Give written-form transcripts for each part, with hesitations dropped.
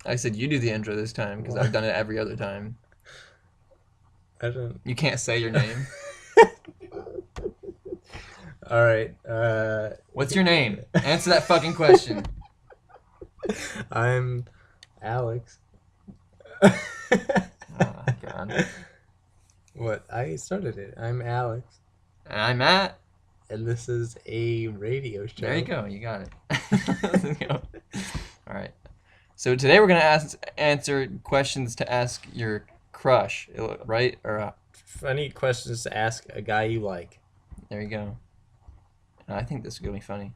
I said you do the intro this time because I've done it every other time. I don't. You can't say your name. All right. What's your name? Answer that fucking question. I'm Alex. Oh, God. What? I started it. I'm Alex, And I'm Matt. and this is a radio There you show. go. You got it. Let's go. All right. So today we're gonna answer questions to ask your crush, right? Or Funny questions to ask a guy you like. there you go. I think this is gonna be funny.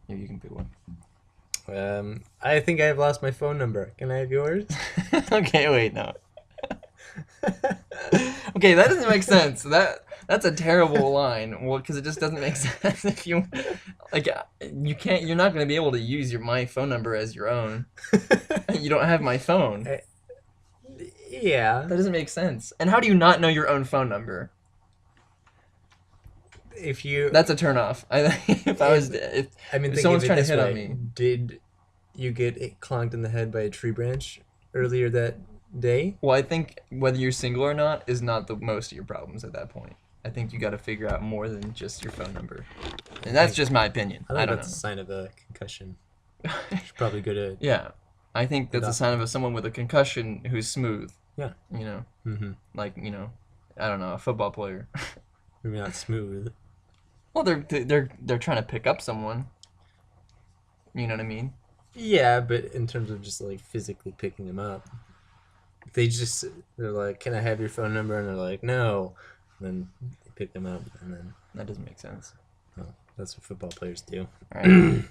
Maybe you can pick one. I think I've lost my phone number. Can I have yours? Okay, wait, no. Okay, that doesn't make sense. That's a terrible line. Well, because it just doesn't make sense if you like you can't. You're not gonna be able to use my phone number as your own. You don't have my phone. Yeah. That doesn't make sense. And how do you not know your own phone number? If you, That's a turnoff. If I was, if I mean, think someone's of it trying to this hit on way: me, did you get clonked in the head by a tree branch earlier that day? well, I think whether you're single or not is not the most of your problems at that point. I think you got to figure out more than just your phone number, and that's just my opinion. I I think don't that's a know. sign of a concussion. You should probably go to. Yeah, I think that's a Adopt. sign of someone with a concussion who's smooth. Yeah. You know, Mm-hmm. like I don't know, a football player. Maybe not smooth. Well, they're trying to pick up someone. You know what I mean? Yeah, but in terms of just like physically picking them up, they're like, "Can I have your phone number?" And they're like, "No." And then they pick them up, and then That doesn't make sense. that's what football players do. All right.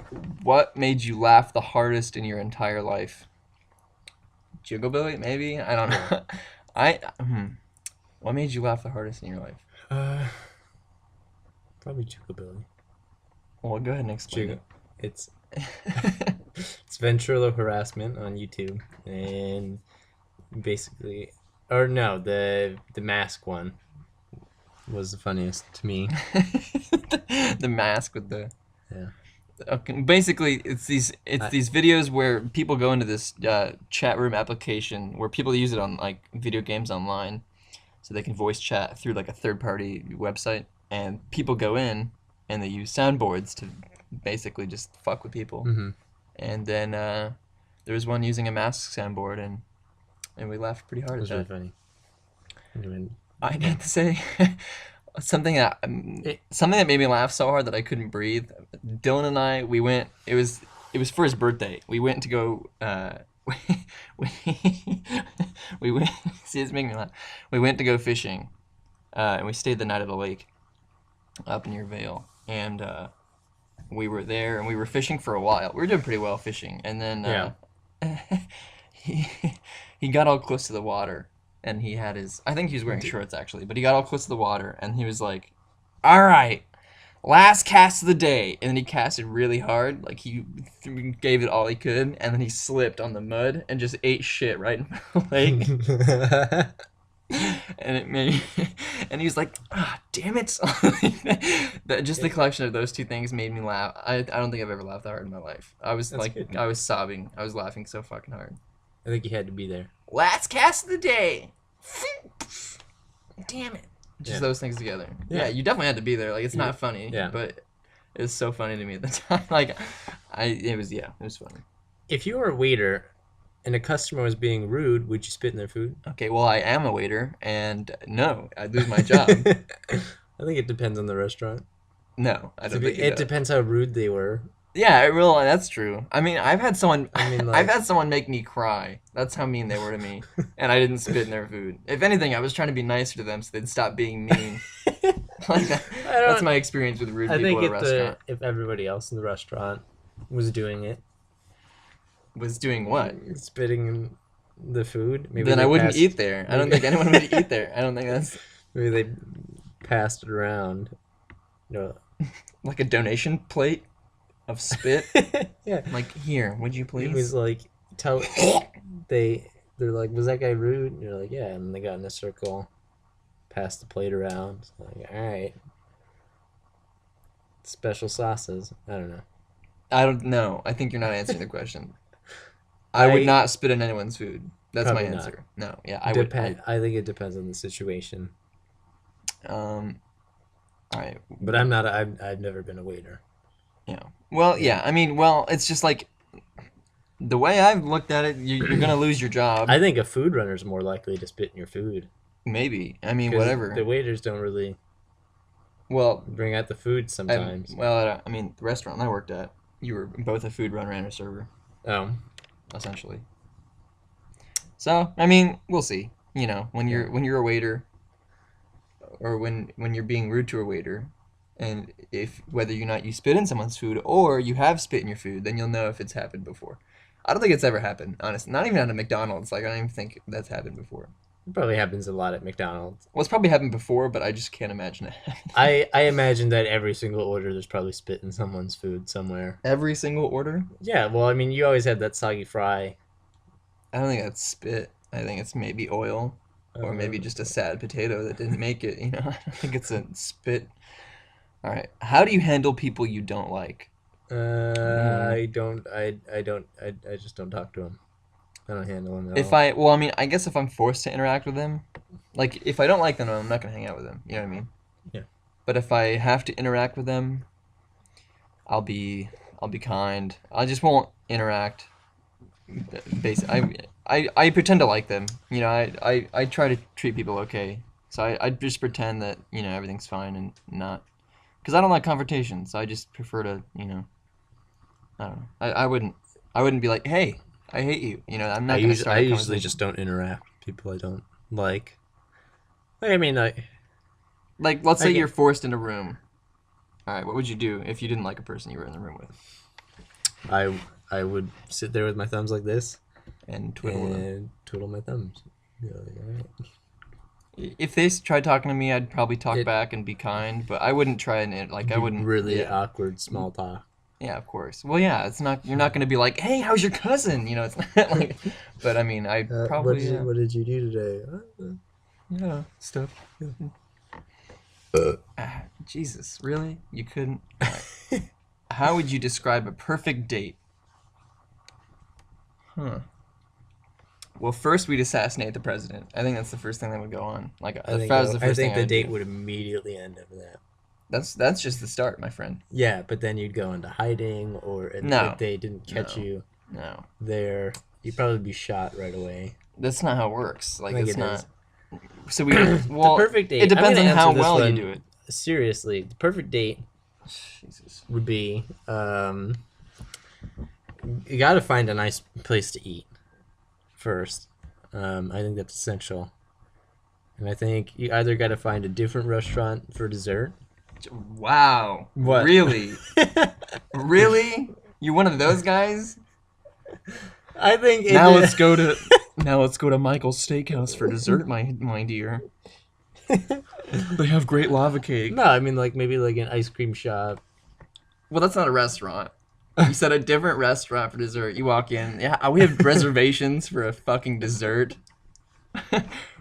What made you laugh the hardest in your entire life? Jiggle Billy, maybe? I don't know. I What made you laugh the hardest in your life? Uh, Probably Jugabilly. Well, go ahead and explain Juga. It's it. it's ventrilo harassment on YouTube, and basically, or no, the mask one was the funniest to me. The mask with the Yeah. okay, basically it's I, these videos where people go into this chat room application where people use it on like video games online, so they can voice chat through like a third party website, and people go in and they use soundboards to basically just fuck with people. mm-hmm. And then there was one using a mask soundboard, and we laughed pretty It hard at was really that. funny. Anyway, I had to say something that something that made me laugh so hard that I couldn't breathe. Dylan and I, we went. It was for his birthday. We went to go. We, we went. See, it's making me laugh. We went to go fishing, and we stayed the night at a lake up near Vale, and we were there and we were fishing for a while. We were doing pretty well fishing, and then yeah. he he got all close to the water, and he had his. I think he was wearing shorts actually, but he got all close to the water, and he was like, "All right, last cast of the day," and then he casted really hard, like he gave it all he could, and then he slipped on the mud and just ate shit right in the lake. And it made and he was like, ah, damn it. Just the collection of those two things made me laugh. I don't think I've ever laughed that hard in my life. I was That's like, good. I was sobbing. I was laughing so fucking hard. I think you had to be there. Last cast of the day. Damn it. Just Yeah. those things together. Yeah. Yeah, you definitely had to be there. Like, it's not funny, Yeah. but it was so funny to me at the time. Like, it was funny. If you were a waiter and a customer was being rude, would you spit in their food? Okay, well, I am a waiter, and no, I'd lose my job. I think it depends on the restaurant. No, I don't think It does. depends how rude they were. Yeah, it really, that's true. I mean, I've had someone, I mean, I've like, had someone make me cry. That's how mean they were to me, and I didn't spit in their food. If anything, I was trying to be nicer to them so they'd stop being mean. Like that's my experience with rude I people think at a restaurant. if everybody else in the restaurant was doing it, Was doing what? spitting in the food, maybe Then they I wouldn't passed- eat there. I don't think anyone would eat there. I don't think that's Maybe they passed it around. No. like a donation plate of spit. Yeah. Like, here, would you It please? was like they're like, was that guy rude? And you're like, yeah, and they got in a circle, passed the plate around. It's like, all right. Special sauces. I don't know. I don't know. I think you're not answering the question. I would not spit in anyone's food. That's my Probably not. answer. No, yeah, I would. I think it depends on the situation. All right. But I'm not. I've never been a waiter. Yeah. Well, yeah. I mean, well, it's just like the way I've looked at it. You're gonna lose your job. I think a food runner is more likely to spit in your food. Maybe. I mean, 'Cause whatever. The waiters don't really Well, bring out the food sometimes. I mean, the restaurant I worked at, you were both a food runner and a server, Oh, essentially. So, I mean, we'll see. You know, when you're a waiter, or when you're being rude to a waiter, and if whether or not you spit in someone's food or you have spit in your food, then you'll know if it's happened before. I don't think it's ever happened, honestly. Not even at a McDonald's. Like, I don't even think that's happened before. it probably happens a lot at McDonald's. Well, it's probably happened before, but I just can't imagine it. I imagine that every single order there's probably spit in someone's food somewhere. Every single order? Yeah, well, I mean, you always have that soggy fry. I don't think that's spit. I think it's maybe oil. Or maybe just a sad potato that didn't make it, you know? I don't think it's a spit. All right. How do you handle people you don't like? I just don't talk to them. I don't handle them at all. Well, I mean, I guess if I'm forced to interact with them, like if I don't like them, I'm not gonna hang out with them. You know what I mean? Yeah. But if I have to interact with them, I'll be kind. I just won't interact. I pretend to like them. You know, I try to treat people okay. So I just pretend that, you know, everything's fine and not, because I don't like confrontation. So I just prefer to, you know, I don't know. I wouldn't be like, hey, I hate you. You know, I'm not gonna start I a usually conversation. just don't interact with people I don't like. I mean, Like, let's I say get- you're forced in a room. All right, what would you do if you didn't like a person you were in the room with? I would sit there with my thumbs like this And twiddle them. and twiddle my thumbs. Be like, all right. If they tried talking to me, I'd probably talk It- back and be kind, but I wouldn't try and I wouldn't really Yeah, awkward small talk. yeah, of course. Well, yeah, it's not. You're not gonna be like, hey, how's your cousin? You know, it's not like. But I mean, I probably what did you do today? yeah stuff. Jesus, really? You couldn't? All right. How would you describe a perfect date? Huh. Well, first we'd assassinate the president. I think that's the first thing that would go on. Like, I think, that was the first thing the I'd date do. would immediately end after that. That's just the start, my friend. Yeah, but then you'd go into hiding, or No. if they didn't catch No. you No, there, you'd probably be shot right away. that's not how it works. Like, I think it's it not. is. So we well, The perfect date. it depends I'm on gonna how answer this well you one. do it. Seriously, the perfect date Jesus. would be you got to find a nice place to eat first. I think that's essential. And I think you either got to find a different restaurant for dessert. Wow. What? Really? Really? You're one of those guys? I think Now let's go to Michael's Steakhouse for dessert, my dear. They have great lava cake. No, I mean like maybe like an ice cream shop. Well, that's not a restaurant. You said a different restaurant for dessert. You walk in. Yeah, we have reservations for a fucking dessert.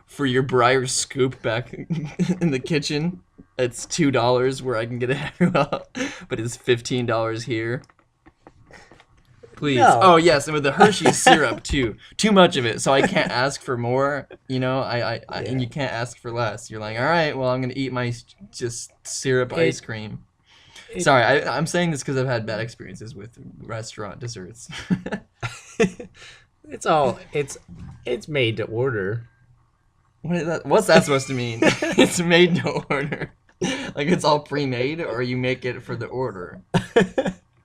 For your Briar scoop back in the kitchen. It's $2 where I can get it everywhere, but it's $15 here. Please. No. Oh yes, and with the Hershey's syrup too. Too much of it, so I can't ask for more. You know, and you can't ask for less. You're like, all right, well, I'm gonna eat my just syrup ice cream. Sorry, I'm saying this because I've had bad experiences with restaurant desserts. It's made to order. What's that supposed to mean? It's made to order. Like it's all pre-made, or you make it for the order.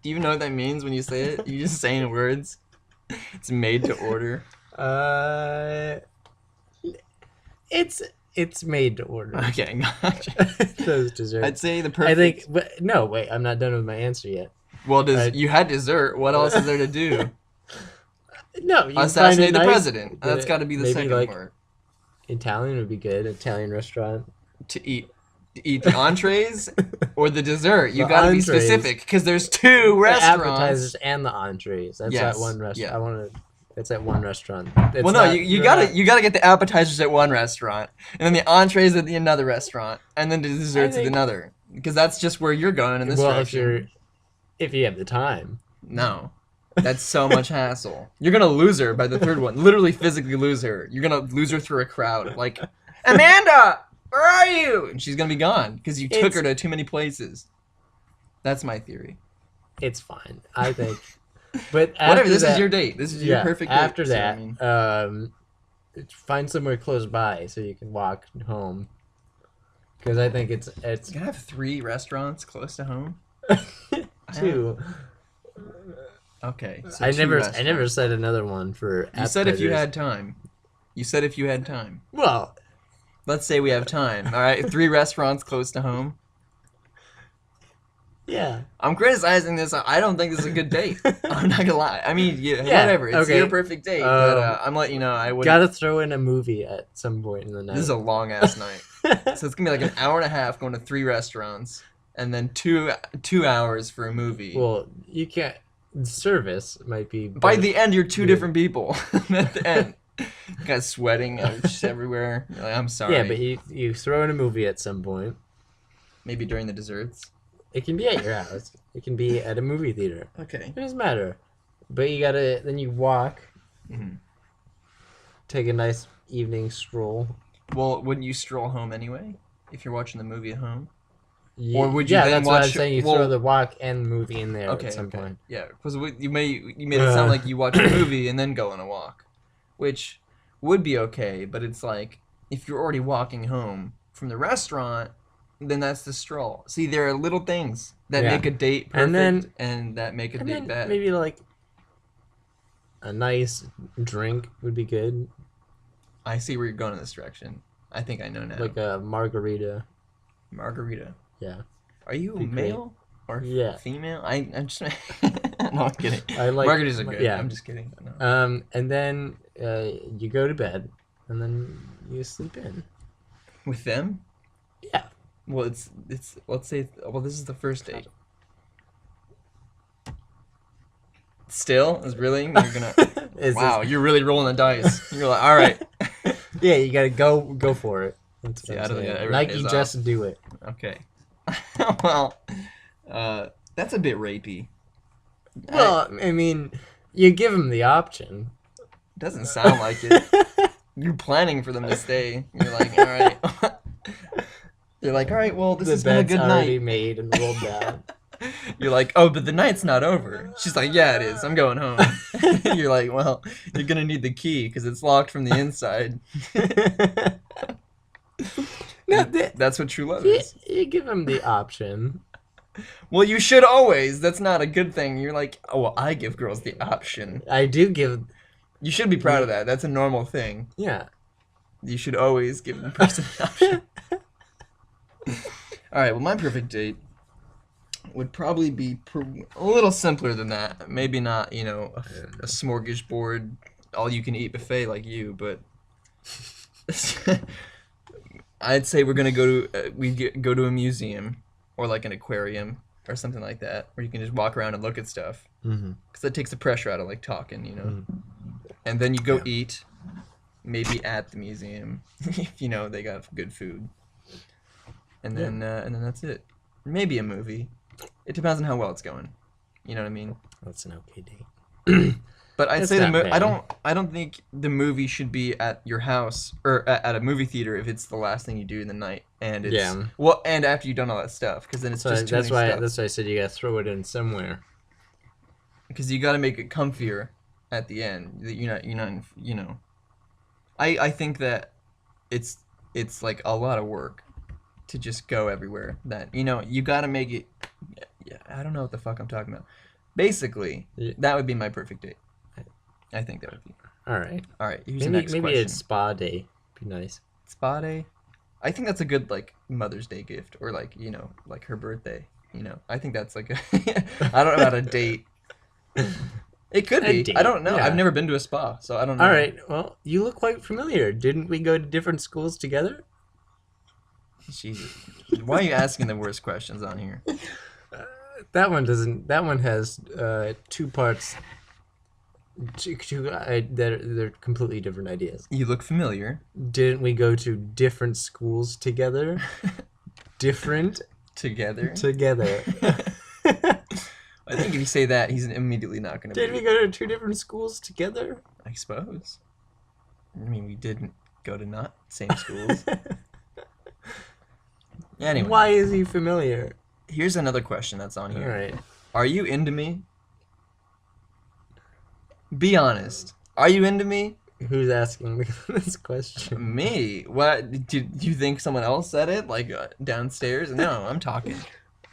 Do you know what that means when you say it? You just saying words. It's made to order. It's made to order. Okay, gotcha. Those desserts. I'd say the I perfect. think. But, no, wait. I'm not done with my answer yet. Well, I- you had dessert. What else is there to do? No, you Assassinate find a the nice- president. That's got to be the maybe, second like, part. Italian would be good. Italian restaurant. To eat the entrees or the dessert. You The got to be entrees. specific because there's two The restaurants. appetizers and the entrees. That's Yes, at one restaurant. yeah. I want to. That's at one restaurant. It's Well, no, not- you you're gotta not- you gotta get the appetizers at one restaurant, and then the entrees at the another restaurant, and then the desserts at think- another. Because that's just where you're going in this well, direction. if you have the time. No, That's so much hassle. You're gonna lose her by the third one. Literally, physically lose her. You're gonna lose her through a crowd. Like, Amanda, where are you? And she's gonna be gone because you took her to too many places. That's my theory. It's fine, I think. But whatever. This is your date. This is your perfect date. After so, that, I mean, find somewhere close by so you can walk home. Because I think it's you gotta have 3 restaurants close to home. 2. Okay. So I 2 never restaurants. said another one for. You said if you appetizers. had time. You said if you had time. Well, Let's say we have time. All right, 3 restaurants close to home. yeah. I'm criticizing this. I don't think this is a good date. I'm not gonna lie. I mean, yeah, Yeah, whatever. It's okay. your perfect date, but I'm letting you know I would. Gotta throw in a movie at some point in the night. This is a long ass night, so it's gonna be like an hour and a half going to 3 restaurants, and then 2 hours for a movie. Well, you can't. Service might be. By better. the end, you're 2 Yeah. different people. At the end, you guys sweating just everywhere. You're like, I'm sorry. Yeah, but you throw in a movie at some point. Maybe during the desserts. It can be at your house. It can be at a movie theater. Okay. It doesn't matter. But you gotta. Then you walk. Mhm. Take a nice evening stroll. Well, wouldn't you stroll home anyway if you're watching the movie at home? Yeah, Or would you yeah, then that's what I'm watch- saying. You well- throw the walk and the movie in there Okay. at some point. Yeah, because you made it sound like you watch a movie and then go on a walk, which would be okay. But it's like if you're already walking home from the restaurant, then that's the stroll. See, there are little things that Yeah. make a date perfect And and, then- that make a And date then bad. maybe like a nice drink would be good, I see where you're going in this direction. I think I know now. like a margarita. Margarita. Yeah. Are you a Be great. male or Yeah. female? I'm just no, I'm kidding. I like Margaritas are good. Yeah. I'm just kidding. No. And then you go to bed, and then you sleep in. With them? Yeah. Well, it's let's say this is the first date. Still is really you're gonna wow you're really rolling the dice. You're like all right Yeah, you gotta go for it. That's what See, I'm I don't think saying. that ever Nike pays off. just do it. okay. Well, that's a bit rapey. Well, I mean, you give them the option. Doesn't sound like it. You're planning for them to stay. You're like all right. You're like all right. Well, this The has been a bed's good already night. made and rolled down. You're like, oh, but the night's not over. She's like, yeah, it is. I'm going home. You're like, well, you're gonna need the key because it's locked from the inside. No, That's what true love you, is. you give them the option. Well, you should always. That's not a good thing. You're like, oh, well, I give girls the option. I do give. You should be proud of that. That's a normal thing. Yeah. You should always give the person the option. All right. Well, my perfect date would probably be a little simpler than that. Maybe not, a smorgasbord, all-you-can-eat buffet like you, but I'd say we're gonna go to go to a museum or like an aquarium or something like that, where you can just walk around and look at stuff, Mm-hmm. because that takes the pressure out of like talking. And then you go eat, maybe at the museum, if they got good food, and then that's it. Maybe a movie. It depends on how well it's going. You know what I mean? That's an okay date. But I'd It's say not bad. I don't think the movie should be at your house or at a movie theater if it's the last thing you do in the night and it's Yeah. well and after you've done all that stuff, because then it's So just too that's many why stuff. that's why I said you gotta throw it in somewhere. Because you got to make it comfier at the end. That you're not. I think that it's like a lot of work to just go everywhere. That you got to make it. Yeah, I don't know what the fuck I'm talking about. Basically, Yeah. that would be my perfect date. I think that would be. All right. All right, here's the Maybe next maybe question. it's spa day. Be nice. Spa day. I think that's a good like Mother's Day gift, or like like her birthday. I think that's like a. I don't know about a date. It could A be. date, I don't know. yeah. I've never been to a spa, so I don't know. All right. Well, you look quite familiar. Didn't we go to different schools together? Jesus. Why are you asking the worst questions on here? That one doesn't. That one has 2 parts. They're completely different ideas. You look familiar. Didn't we go to different schools together? Different Together. together. I think if you say that, he's immediately not going to Did be. we go to 2 different schools together? I suppose. I mean, we didn't go to not same schools. Anyway, Why is he familiar? here's another question that's on All here. right. Are you into me? Be honest. Are you into me? Who's asking this question? Me? What? Do you think someone else said it? Like downstairs? No, I'm talking.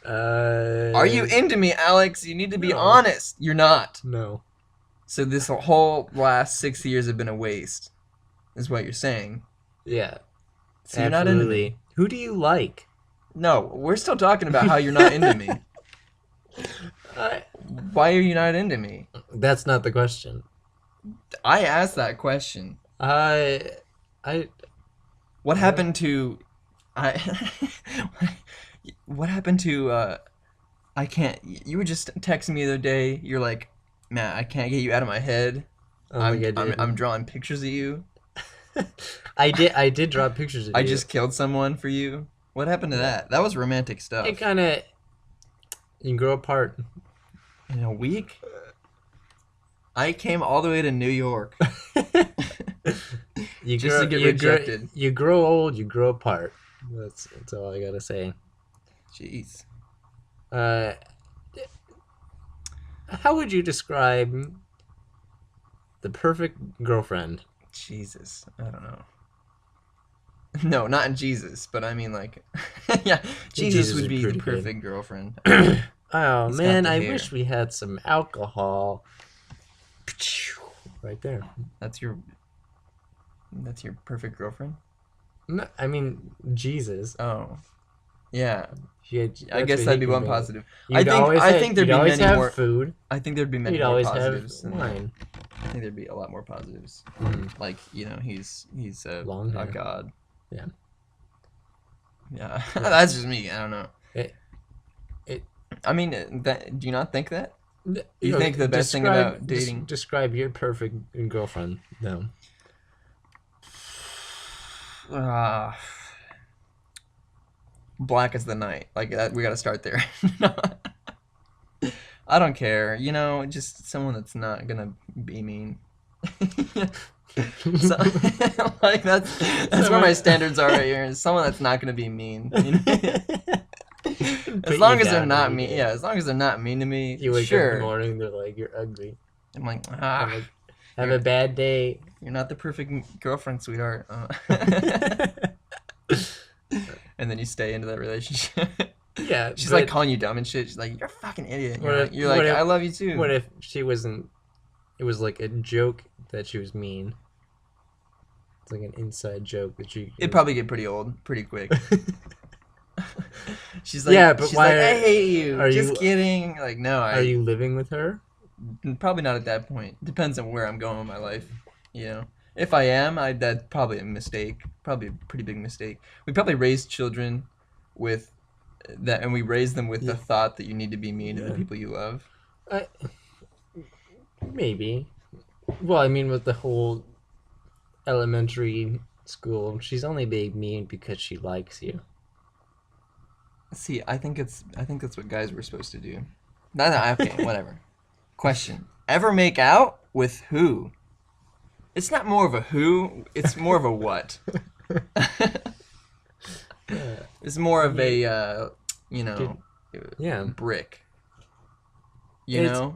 Are you into me, Alex? You need to be No. honest. You're not. No. So this whole last 6 years have been a waste, is what you're saying. Yeah. So you're not into me. Absolutely. Who do you like? No, we're still talking about how you're not into me. Why are you not into me? That's not the question. I asked that question. I What happened to I what happened to I can't you were just texting me the other day. You're like, "Man, I can't get you out of my head. oh my God, I'm drawing pictures of you. I did draw pictures of I you. just killed someone for you." What happened to that? That was romantic stuff. It kind of you grow apart. In a week? I came all the way to New York. You Just grow, to get you rejected. you grow old, you grow apart. That's all I gotta say. Jeez. How would you describe the perfect girlfriend? Jesus. I don't know. No, not in Jesus, but I mean like yeah, Jesus Jesus would is be the pretty good. perfect girlfriend. Oh He's got man, the I hair. wish we had some alcohol. Right there. That's your perfect girlfriend? No, I mean Jesus. Oh. Yeah. I That's guess what that'd he be one can bring. positive. You'd always I have- think there'd you'd be always many have more food. I think there'd be many You'd more always positives have than that. wine. I think there'd be a lot more positives. Mhm. Like, he's a Long hair. god. Yeah. Yeah. That's just me. I don't know. It- I mean, do you not think that? You You think the best thing about dating- Describe your perfect girlfriend. No. Black as the night. Like that, we got to start there. I don't care. Just someone that's not gonna be mean. So, like that's where my standards are right here. Is someone that's not gonna be mean. As long as they're not mean, yeah. As long as they're not mean to me, You wake up in the sure. morning, they're like, "You're ugly. I'm like, Have a bad day." you're not the perfect girlfriend, sweetheart. And then you stay into that relationship. Yeah. She's but like calling you dumb and shit. She's like, "You're a fucking idiot." What if- You're what like, if- "I love you too." what if she wasn't? It was like a joke that she was mean. It's like an inside joke that you. It'd probably get pretty old pretty quick. She's like, Yeah, but she's why like, are- I hate you. are Just you- kidding. Like, no, Are you living with her? probably not at that point. Depends on where I'm going with my life. If I am, that's probably a mistake. Probably a pretty big mistake. We probably raised children with that, and we raise them with the Yeah. thought that you need to be mean to the Yeah. people you love. Maybe. Well, I mean, with the whole elementary school, she's only being mean because she likes you. See, I think that's what guys were supposed to do. No, okay, whatever. Question: ever make out with who? It's not more of a who. It's more of a what. It's more of a Yeah. brick. It's-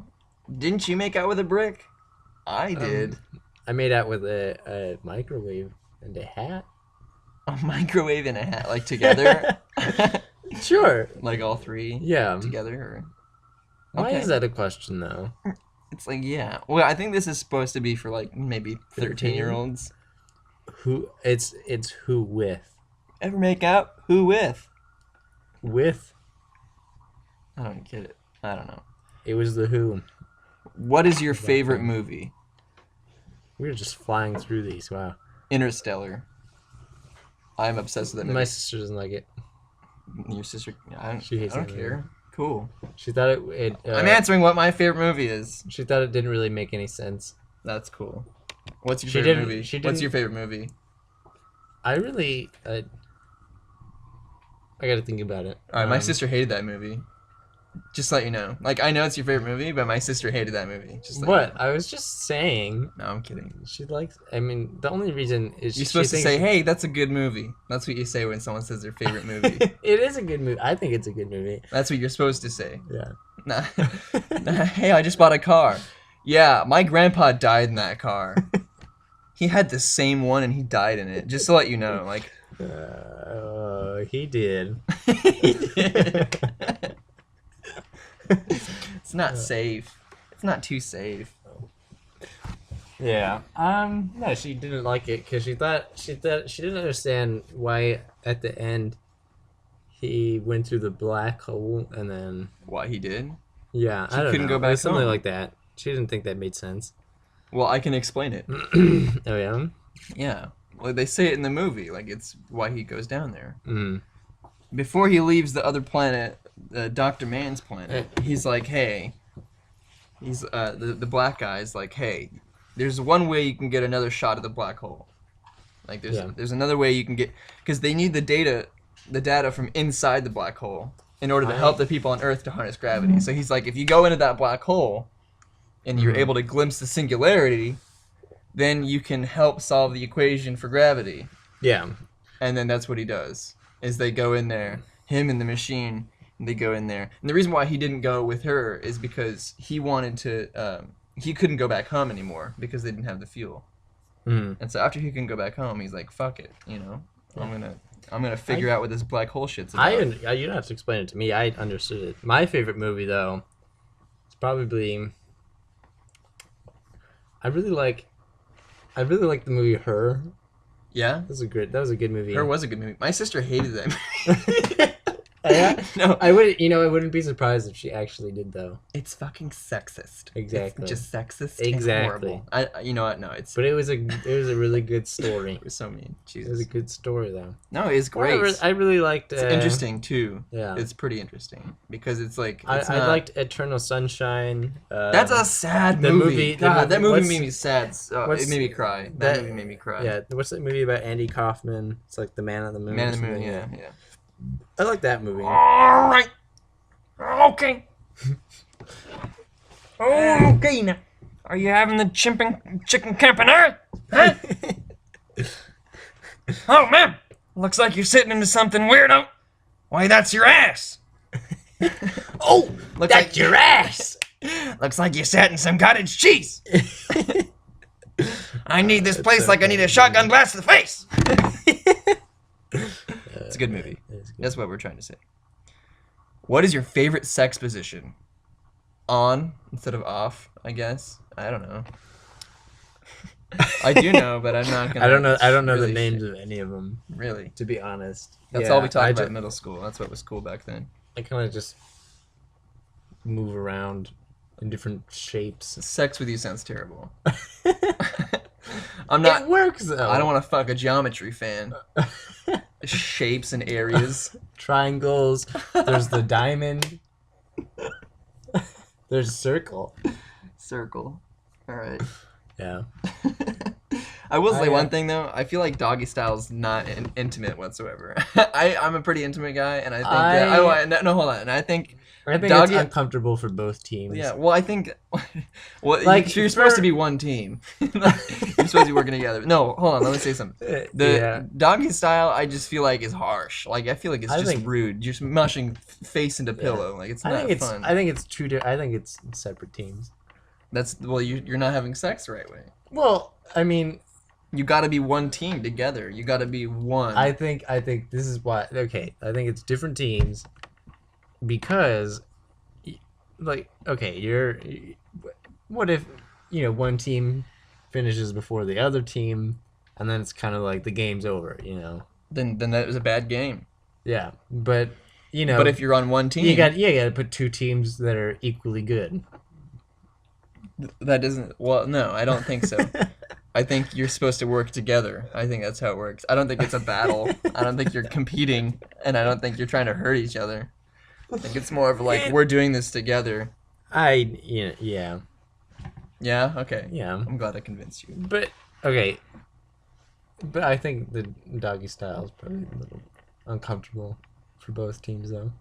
Didn't you make out with a brick? I did. I made out with a microwave and a hat. A microwave and a hat, like together, Sure. like all three Yeah. together. Or... Why Okay. is that a question, though? It's like, yeah. Well, I think this is supposed to be for like maybe 13-year-olds. Who? It's who with. Ever make out? Who with? With. I don't get it. I don't know. It was the who. What is your favorite movie? We were just flying through these. Wow. Interstellar. I'm obsessed with that movie. My sister doesn't like it. Your sister? She hates I don't that care. Cool. She thought it. I'm answering what my favorite movie is. She thought it didn't really make any sense. That's cool. What's your She favorite didn't- movie? she What's didn't- your favorite movie? I really. I got to think about it. All right, my sister hated that movie. Just to let you know. Like, I know it's your favorite movie, but my sister hated that movie. Just like, What? I was just saying. no, I'm kidding. She likes. I mean, the only reason is You're she supposed to thinks say, "Hey, that's a good movie." That's what you say when someone says their favorite movie. it is a good movie. I think it's a good movie. That's what you're supposed to say. Yeah. Nah. Hey, I just bought a car. Yeah, my grandpa died in that car. He had the same one and he died in it. Just to let you know, like. He did. He did. It's not safe. It's not too safe. Yeah. No, she didn't like it because she didn't understand why at the end he went through the black hole and then Why he did? yeah, She I don't couldn't know. go back Something home. like that. She didn't think that made sense. Well, I can explain it. Oh yeah. Yeah. Well, they say it in the movie, like it's why he goes down there. Mm. Before he leaves the other planet, Dr. Man's planet, he's like, hey, he's the black guy's like, hey, there's one way you can get another shot at the black hole. Like there's another way you can get, because they need the data from inside the black hole in order to help the people on Earth to harness gravity. So he's like, if you go into that black hole and you're able to glimpse the singularity, then you can help solve the equation for gravity. Yeah. And then that's what he does, is they go in there, him and the machine, and they go in there. And the reason why he didn't go with her is because he wanted to, he couldn't go back home anymore because they didn't have the fuel. Mm. And so after he can go back home, he's like, fuck it, I'm gonna figure out what this black hole shit's about. You don't have to explain it to me. I understood it. My favorite movie though, is probably I really like the movie Her. Yeah? That was a good movie. Her was a good movie. My sister hated that movie. Yeah? No. I wouldn't be surprised if she actually did though. It's fucking sexist. Exactly. It's just sexist Exactly. and horrible. You know what? No, it's... But it was a really good story. It was so mean. It was Jesus. a good story though. No, it's great. I really liked. It's interesting, too. Yeah. It's pretty interesting. Because it's like... I It's not... liked Eternal Sunshine. That's a sad the movie. movie- God, that movie what's- made me sad. what's- It made me cry. That movie made me cry. Yeah, what's that movie about Andy Kaufman? It's like The Man on the Moon. Man or in the Moon, something. yeah. I like that movie. All right. Okay. Okay now. Are you having the chicken campanera? Huh? Oh man, looks like you're sitting into something weirdo. Why, that's your ass. Oh, that's your ass. Looks like you sat in some cottage cheese. I need this place like I need a shotgun blast to the face. It's a good movie. That's what we're trying to say. What is your favorite sex position? On instead of off, I guess. I don't know. I do know, but I'm not gonna. I don't know really the names of any of them, Really? to be honest. That's Yeah, all we talked about ju- in middle school. That's what was cool back then. I kind of just move around in different shapes. Sex with you sounds terrible. I'm not. It works though. I don't want to fuck a geometry fan. Shapes and areas. Triangles. There's the diamond. There's circle. Circle. All right. Yeah. I will say I, one thing though. I feel like doggy style's not intimate whatsoever. I'm a pretty intimate guy, and I think no, hold on. And I think it's uncomfortable for both teams. yeah. Well, I think well, Like, you're supposed to be one team. You're supposed to be working together. No, hold on. Let me say something. The doggy style, I just feel like is harsh. Like I feel like it's just rude. You're just mushing face into pillow. Like it's not fun. I think it's separate teams. You're not having sex the right way. Well, I mean, You got to be one team together. You got to be one. I think this is why. Okay, I think it's different teams because, like, okay, what if one team finishes before the other team, and then it's kind of like the game's over, Then that was a bad game. Yeah, but But if you're on one team, you got to put two teams that are equally good. that doesn't. Well, no, I don't think so. I think you're supposed to work together. I think that's how it works. I don't think it's a battle. I don't think you're competing, and I don't think you're trying to hurt each other. I think it's more of like we're doing this together. Yeah. Yeah. Okay. Yeah. I'm glad I convinced you. But okay. But I think the doggy style is probably a little uncomfortable for both teams, though.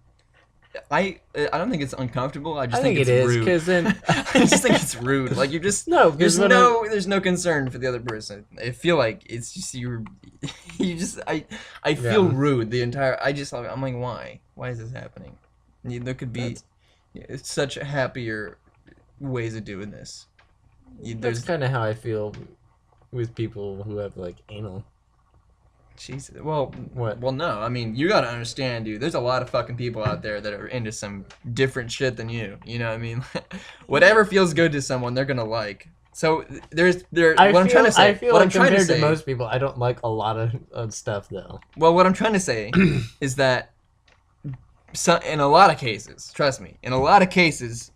I don't think it's uncomfortable. I just I think it's it is rude. because then I just think it's rude. Like you just no, because there's no concern for the other person. I feel like it's just you just I feel Yeah. rude the entire. I'm like, why? Why is this happening? There could be such happier ways of doing this. That's There's kind of how I feel with people who have like anal. Jesus. Well, What? well, no. I mean, you gotta understand, dude. There's a lot of fucking people out there that are into some different shit than you. You know what I mean? Whatever feels good to someone, they're gonna like. So I what I'm trying to say. I feel What like I'm trying to compared say. to most people, I don't like a lot of stuff though. Well, what I'm trying to say is that in a lot of cases, trust me, in a lot of cases,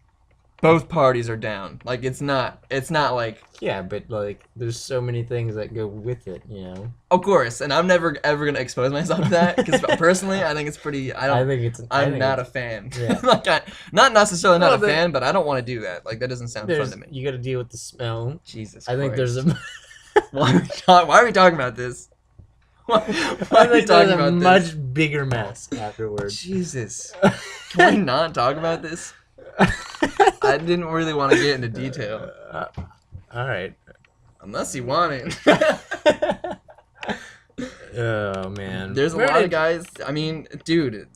both parties are down. Like it's not like. Yeah, but like, there's so many things that go with it, you know. Of course, and I'm never ever gonna expose myself to that because personally, I think it's pretty. I think it's. I'm not a fan. Yeah. Like not necessarily not Well, a fan, but I don't want to do that. Like that doesn't sound fun to me. You got to deal with the smell. Jesus. I think there's a. Why are we talking about this? Why I are we think there's talking a about much this? bigger mess afterwards. Jesus. Can we not talk about this? I didn't really want to get into detail. All right. Unless you want it. Oh man. There's a Where lot did- of guys. I mean, dude,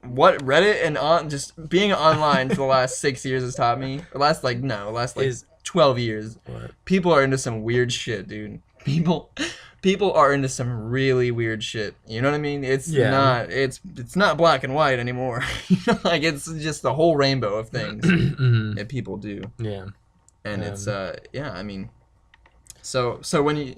what Reddit and just being online for the last 6 years has taught me. Last 12 years. What? People are into some weird shit, dude. People are into some really weird shit. You know what I mean? It's not black and white anymore. Like it's just the whole rainbow of things Mhm. that people do. Yeah. And it's I mean, so when you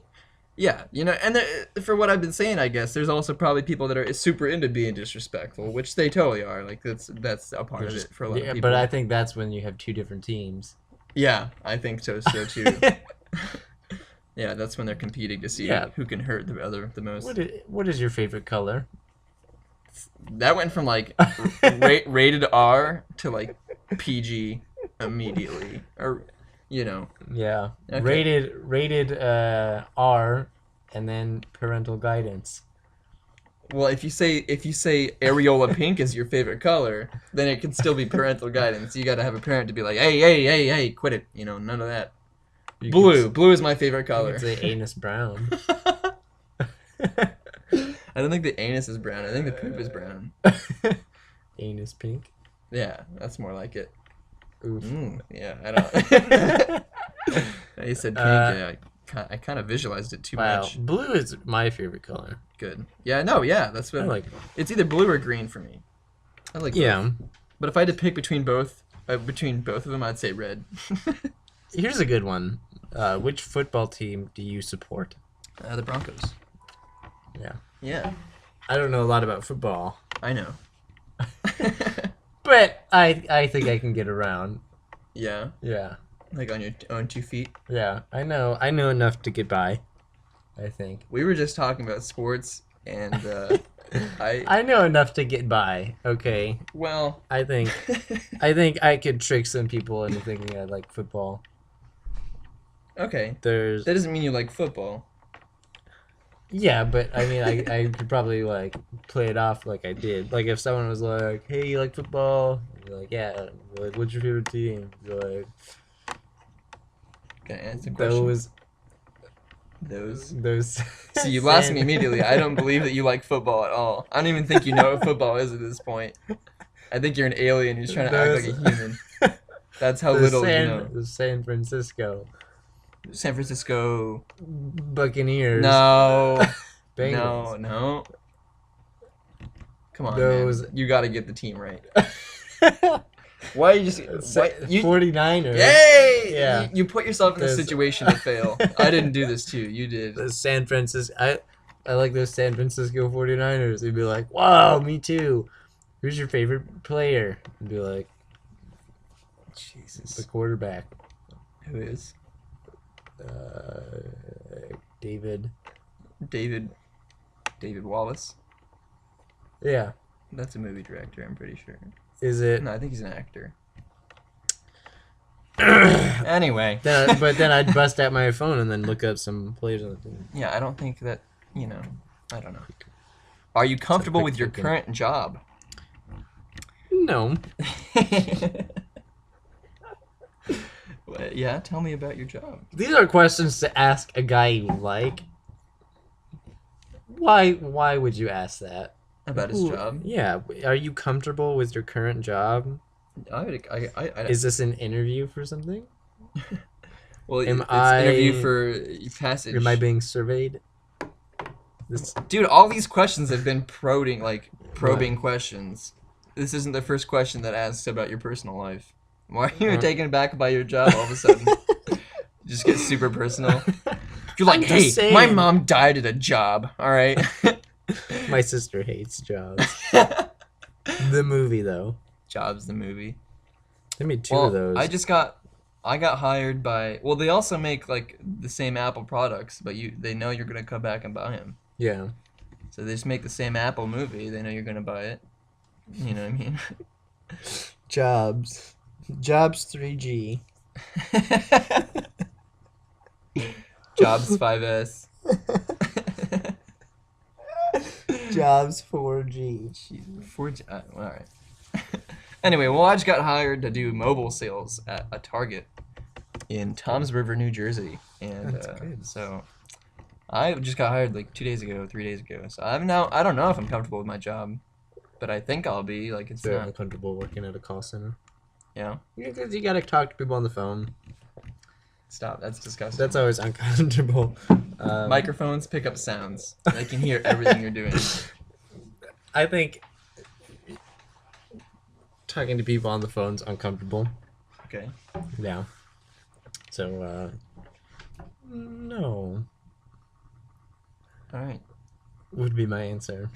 and for what I've been saying, I guess there's also probably people that are super into being disrespectful, which they totally are. Like that's a part of it for a lot of people. But I think that's when you have two different teams. Yeah, I think so too. Yeah, that's when they're competing to see who can hurt the other the most. What is your favorite color? That went from like rated R to like PG immediately, or Yeah. Okay. Rated R, and then parental guidance. Well, if you say areola pink is your favorite color, then it can still be parental guidance. You got to have a parent to be like, hey, quit it. None of that. You Blue is my favorite could color. say anus brown. I don't think the anus is brown. I think the poop is brown. Anus pink. Yeah, that's more like it. Oof. Yeah, I don't. You said pink. Yeah, I kind of visualized it too Wow, much. blue is my favorite color. Good. Yeah, no, yeah, that's what. I like. It's either blue or green for me. I like. Both. Yeah. But if I had to pick between both of them, I'd say red. Here's a good one. Which football team do you support? The Broncos. Yeah. Yeah, I don't know a lot about football, I know. but I think I can get around. Yeah, Yeah. like on your own 2 feet. Yeah. I know enough to get by. I think. We were just talking about sports, and I know enough to get by. Okay. well, I think I could trick some people into thinking I like football. okay. There's That doesn't mean you like football. yeah, but I mean I could probably like play it off like I did. Like if someone was like, "Hey, you like football?" I'd be like, "Yeah." I'd be like, "What's your favorite team?" I'd be like, Can I answer the question? those. See, you lost me immediately. I don't believe that you like football at all. I don't even think you know what football is at this point. I think you're an alien who's trying to act like a human. That's how little you know. The San Francisco San Francisco. Buccaneers. No. Bengals. No. Come on, Those- man. You got to get the team right. Why are you just... Why, you, 49ers. yay! Yeah. You put yourself in a Those- situation to fail. I didn't do this to you. You did. The San Francisco. I like those San Francisco 49ers. They'd be like, "Wow, me too." Who's your favorite player? I'd be like, the Jesus. quarterback. Who is? David. David Wallace. Yeah. That's a movie director, I'm pretty sure. Is it? No, I think he's an actor. Anyway. But then I'd bust out my phone and then look up some players on the team. Yeah, I don't think that, I don't know. Are you comfortable with your picking. current job? No. Yeah, tell me about your job. These are questions to ask a guy you like. Why would you ask that? About his job. Yeah. Are you comfortable with your current job? Is this an interview for something? Well, Am it's I- interview for passage. Am I being surveyed? This Dude, all these questions have been probing questions. This isn't the first question that asks about your personal life. Why are you taken aback by your job all of a sudden? Just get super personal. You're like, I'm hey, just saying. my mom died at a job, all right? My sister hates Jobs. The movie though. Jobs, the movie. They made two of those. I got hired by, well, they also make like the same Apple products, but they know you're gonna come back and buy them. Yeah. So they just make the same Apple movie. They know you're gonna buy it. You know what I mean? Jobs 3G. Jobs 5S. Jobs 4G. All right. Anyway, well, I just got hired to do mobile sales at a Target in Toms River, New Jersey, and That's good. so I just got hired like 3 days ago. So I don't know if I'm comfortable with my job, but I think I'll be. Like, it's Very not, uncomfortable working at a call center. Yeah. Because you gotta talk to people on the phone. Stop. That's disgusting. That's always uncomfortable. Microphones pick up sounds. They can hear everything you're doing. I think talking to people on the phone's uncomfortable. Okay. Yeah. So, no, All right. would be my answer.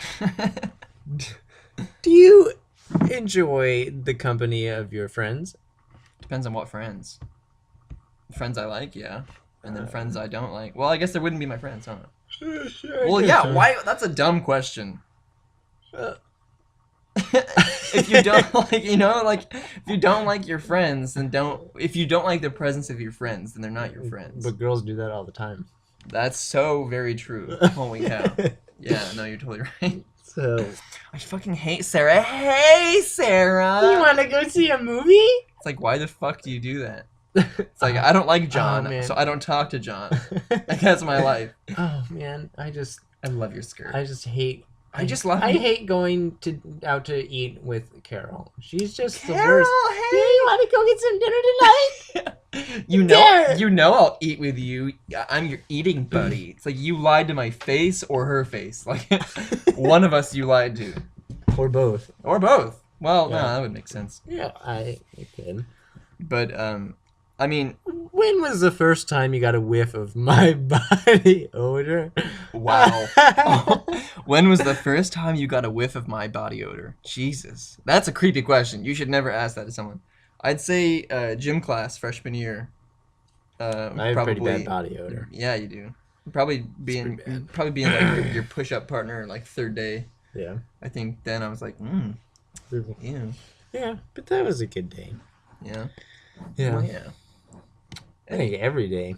Do you enjoy the company of your friends? Depends on what friends. Friends I like, yeah. And then friends I don't like. Well, I guess they wouldn't be my friends, huh? Well, yeah. Why? That's a dumb question. If you don't like, if you don't like your friends, then don't. If you don't like the presence of your friends, then they're not your friends. But girls do that all the time. That's so very true. Holy cow. Yeah, no, you're totally right. So, I fucking hate Sarah. Hey, Sarah. want to go see a movie? It's like, why the fuck do you do that? It's like, I don't like John, man. so I don't talk to John. Like, that's my life. Oh man, I love your skirt. just hate. I just love I you. hate going out to eat with Carol. She's just the Carol, worst. hey. Yeah, you want to go get some dinner tonight? You know I'll eat with you. I'm your eating buddy. It's like you lied to my face or her face. Like, one of us you lied to. Or both. Or both. Well, no, Yeah. that would make sense. Yeah, I can. But, I mean, When was the first time you got a whiff of my body odor? wow. When was the first time you got a whiff of my body odor? Jesus. That's a creepy question. You should never ask that to someone. I'd say gym class freshman year. I have pretty bad body odor. Yeah, you do. Probably being like your push-up partner like third day. Yeah. I think then I was like, ew. Yeah, but that was a good day. Yeah. Yeah. Well, yeah. I think every day.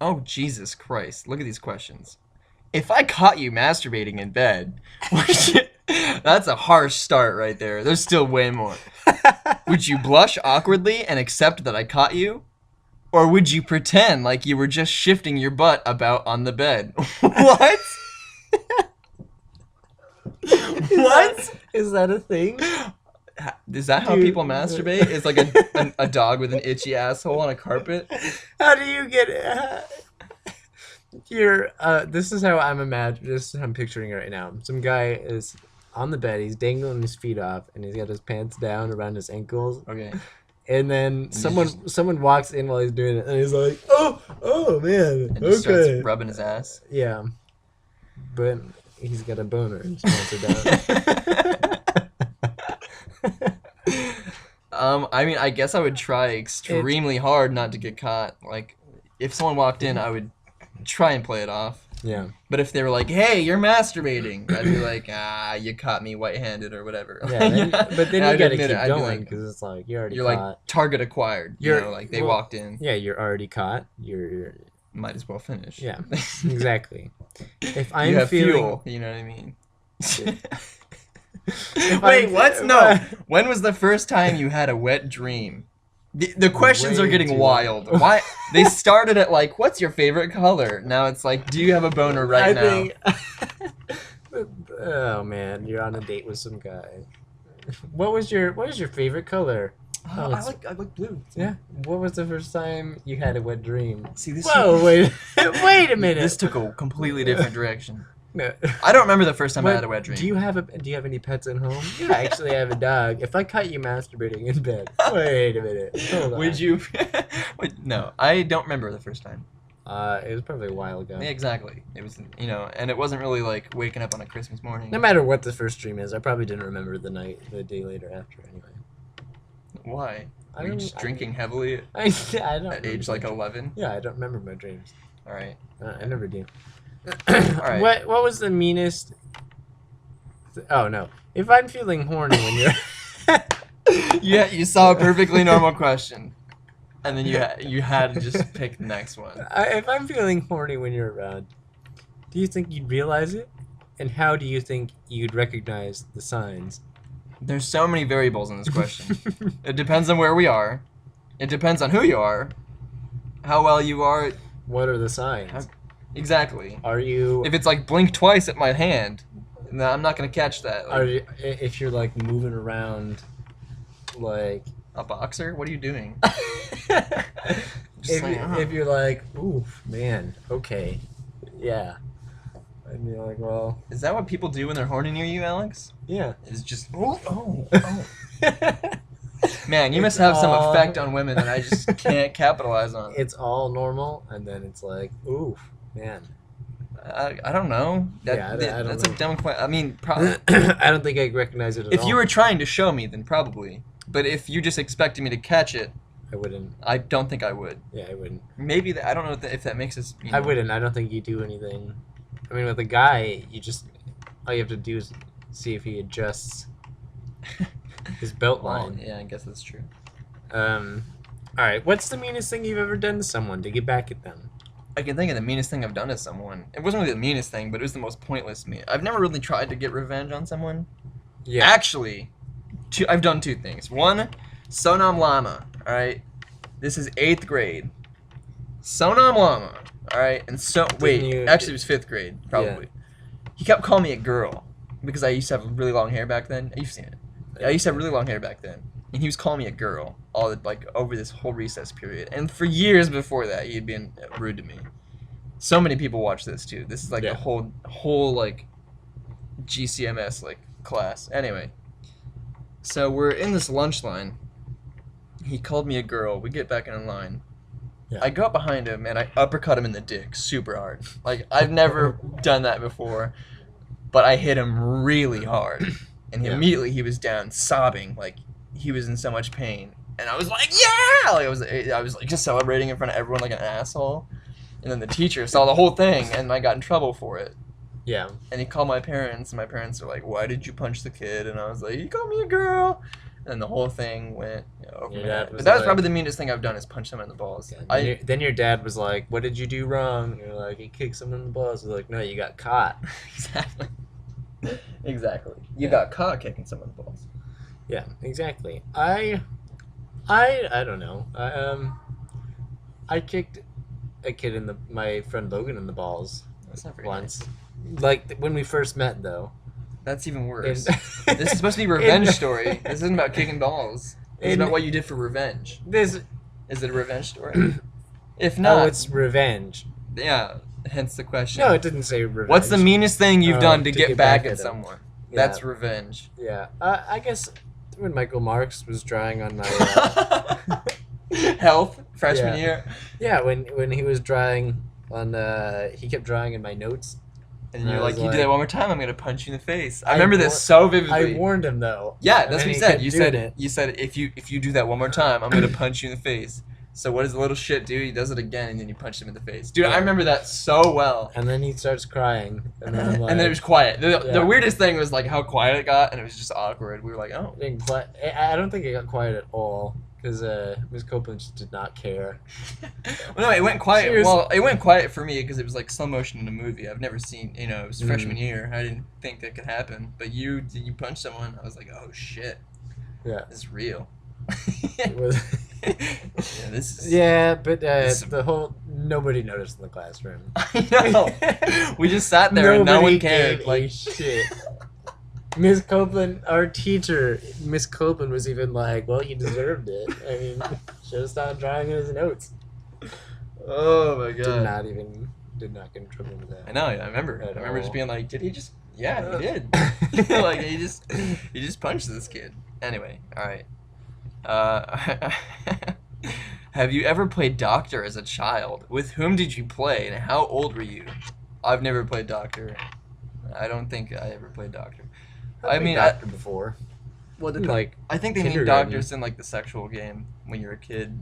Oh, Jesus Christ. Look at these questions. If I caught you masturbating in bed, that's a harsh start right there. There's still way more. Would you blush awkwardly and accept that I caught you? Or would you pretend like you were just shifting your butt about on the bed? What? What? Is that a thing? Is that how Dude. people masturbate? It's like a dog with an itchy asshole on a carpet? How do you get your this is how this is how I'm picturing it right now. Some guy is on the bed, he's dangling his feet off, and he's got his pants down around his ankles. Okay. And then someone walks in while he's doing it, and he's like, "Oh man, And just okay." starts rubbing his ass. Yeah, but he's got a boner and his pants are down. I mean, I guess I would try extremely hard not to get caught. Like, if someone walked in, I would try and play it off. Yeah. But if they were like, "Hey, you're masturbating," I'd be like, "You caught me white-handed" or whatever. Yeah, but then I'd you gotta admit keep it. I'd be going like, because it's like you're already you're caught. like target acquired. Like they well, walked in. Yeah, you're already caught. You're Might as well finish. yeah, exactly. If You I'm have feeling fuel. You know what I mean? Wait, what? No. When was the first time you had a wet dream? The questions are Way getting too wild. long. Why? They started at like, what's your favorite color? Now it's like, do you have a boner right now? Oh man, you're on a date with some guy. What is your favorite color? Oh, I like blue. Yeah. What was the first time you had a wet dream? See this. Whoa, wait, wait a minute. This took a completely different direction. No. I don't remember the first time I What- had a wet dream. Do you have any pets at home? Yeah, actually, I have a dog. If I caught you masturbating in bed, wait a minute. Hold on. Would you? No, I don't remember the first time. It was probably a while ago. Yeah, exactly. It was, and it wasn't really like waking up on a Christmas morning. No matter what the first dream is, I probably didn't remember the day later after. Anyway, Why? I Were you don't- just drinking heavily I don't. at age like 11? Yeah, I don't remember my dreams. All right. I never do. right. What was the meanest? Oh no! If I'm feeling horny when you're Yeah, you saw a perfectly normal question, and then you had to just pick the next one. If I'm feeling horny when you're around, do you think you'd realize it? And how do you think you'd recognize the signs? There's so many variables in this question. It depends on where we are. It depends on who you are, how well you are. What are the signs? Exactly. Are you? If it's like blink twice at my hand, no, I'm not gonna catch that. Like, Are you? If you're like moving around, like. a boxer? What are you doing? Just if, like, if you're like, oof, man, okay, yeah. I'd be like, well, Is that what people do when they're horny near you, Alex? yeah. Is just oh. Man, you must have some all- effect on women that I just can't capitalize on. It's all normal, and then it's like, oof, man. I don't know. Yeah, I don't that's know. a dumb question. I mean, probably. I don't think I recognize it at If all. you were trying to show me, then probably. But if you just expected me to catch it, I wouldn't. I don't think I would. Yeah, I wouldn't. Maybe that. I don't know if that makes us. I wouldn't. I don't think you do anything. I mean, with a guy, you just all you have to do is see if he adjusts his belt Well, line. yeah, I guess that's true. All right. What's the meanest thing you've ever done to someone to get back at them? I can think of the meanest thing I've done to someone. It wasn't really the meanest thing, but it was the most pointless mean. I've never really tried to get revenge on someone. Yeah. Actually, I've done two things. One, Sonam Lama. All right, this is 8th grade. Sonam Lama. All right, and actually it was 5th grade probably. He kept calling me a girl because I used to have really long hair back then. You've seen it. I used to have really long hair back then, and he was calling me a girl over this whole recess period. And for years before that, he had been rude to me. So many people watch this too. This is like Yeah. the whole like GCMS like class. Anyway, so we're in this lunch line. He called me a girl. We get back in line. Yeah. I go up behind him and I uppercut him in the dick super hard. Like I've never done that before, but I hit him really hard. And Yeah. immediately he was down sobbing, like he was in so much pain. And I was like, yeah! Like I was like just celebrating in front of everyone like an asshole. And then the teacher saw the whole thing and I got in trouble for it. Yeah. And he called my parents, and my parents were like, why did you punch the kid? And I was like, he called me a girl. And the whole thing went over Your my dad head. was But that was like- probably the meanest thing I've done is punch someone in the balls. Then your dad was like, "What did you do wrong?" And you're like, "You kicked someone in the balls." You're like, "No, you got caught." Exactly. Exactly. You Yeah. got caught kicking someone's balls. Yeah, exactly. I don't know. I kicked a kid my friend Logan in the balls That's not very once. nice. Like when we first met, though. That's even worse. In- This is supposed to be a revenge story. This isn't about kicking balls. This is In- about what you did for revenge. This Is it a revenge story? If not, no, it's revenge. yeah. Hence the question. No, it didn't say revenge. What's the meanest thing you've done to get back at him. someone? Yeah. That's revenge. Yeah, I guess when Michael Marks was drawing on my Health freshman Yeah. year, yeah when he was drawing on he kept drawing in my notes. and you're I like, was you do like- that one more time, I'm gonna punch you in the face. I I remember this war- so vividly. I warned him though. Yeah, And that's then what you he said. kept You doing said it. you said if you do that one more time, I'm gonna punch you in the face. So what does the little shit do? He does it again, and then you punch him in the face. Dude, I Yeah. remember that so well. And then he starts crying, and then I'm like, And then it was quiet. The Yeah. weirdest thing was like how quiet it got, and it was just awkward. We were like, oh, I don't think it got quiet at all. because Miss Copeland just did not care. Well, no, it went quiet. Cheers. Well, it went quiet for me because it was like slow motion in a movie. I've never seen. It was freshman year. I didn't think that could happen. But you punched someone. I was like, oh shit, Yeah, this is real. it was. Yeah, this is. Yeah, but This- the whole nobody noticed in the classroom. I know. We just sat there and no Nobody one cared. gave a Like, shit. Miss Copeland, our teacher, Miss Copeland was even like, "Well, you deserved it. I mean, should have stopped drawing his notes." oh my Did not get in trouble with that. I know. I remember. At I remember just all. being like, did he just? Yeah, he did. Like he just punched this kid. Anyway, all right. Have you ever played Doctor as a child? With whom did you play, and how old were you? I've never played Doctor. I don't think I ever played Doctor. I mean, Doctor before. Well, Like, I think they mean kindergarten. doctors in like the sexual game when you're a kid,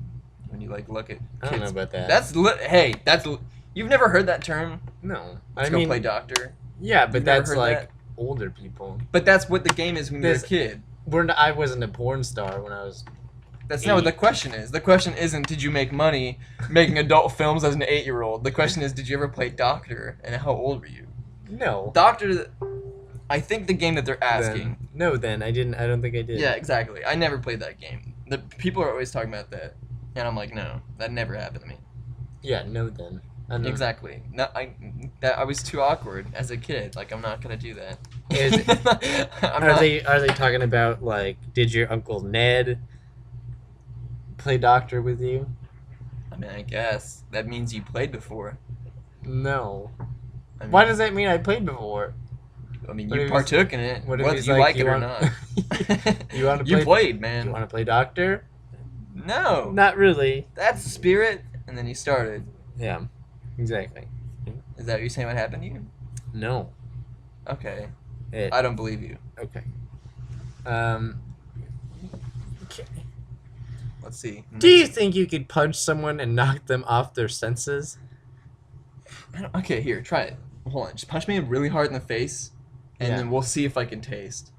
when you like look at kids. I don't know about that. That's you've never heard that term. no. Let's I go mean, play doctor. yeah, but You've never that's heard like that? older people. But that's what the game is when you're a This- kid. I wasn't a porn star when I was. That's not what the 8. question is. The question isn't did you make money making adult films as an 8-year-old. The question is did you ever play doctor and how old were you? No. Doctor. I think the game that they're asking. Then I didn't. I don't think I did. Yeah, exactly. I never played that game. The people are always talking about that, and I'm like, no, that never happened to me. Yeah. No. Then. I don't know. Exactly. No, I was too awkward as a kid. Like I'm not gonna do that. Is- I'm Are not, they talking about like did your Uncle Ned play doctor with you? I mean, I guess that means you played before. No. I mean, Why does that mean I played before? I mean, what you if he's- partook in it, what if whether he's you like, like you it or want- not. You wanna You play- played, You man. want to play doctor? No, Not really. that's the spirit. And then you started. Yeah. Exactly. Is that what you're saying? What happened to you? No. Okay, It, I don't believe you. okay. Okay. Let's see. Do you think you could punch someone and knock them off their senses? Okay, here, try it. Hold on, just punch me really hard in the face, and Yeah. then we'll see if I can taste.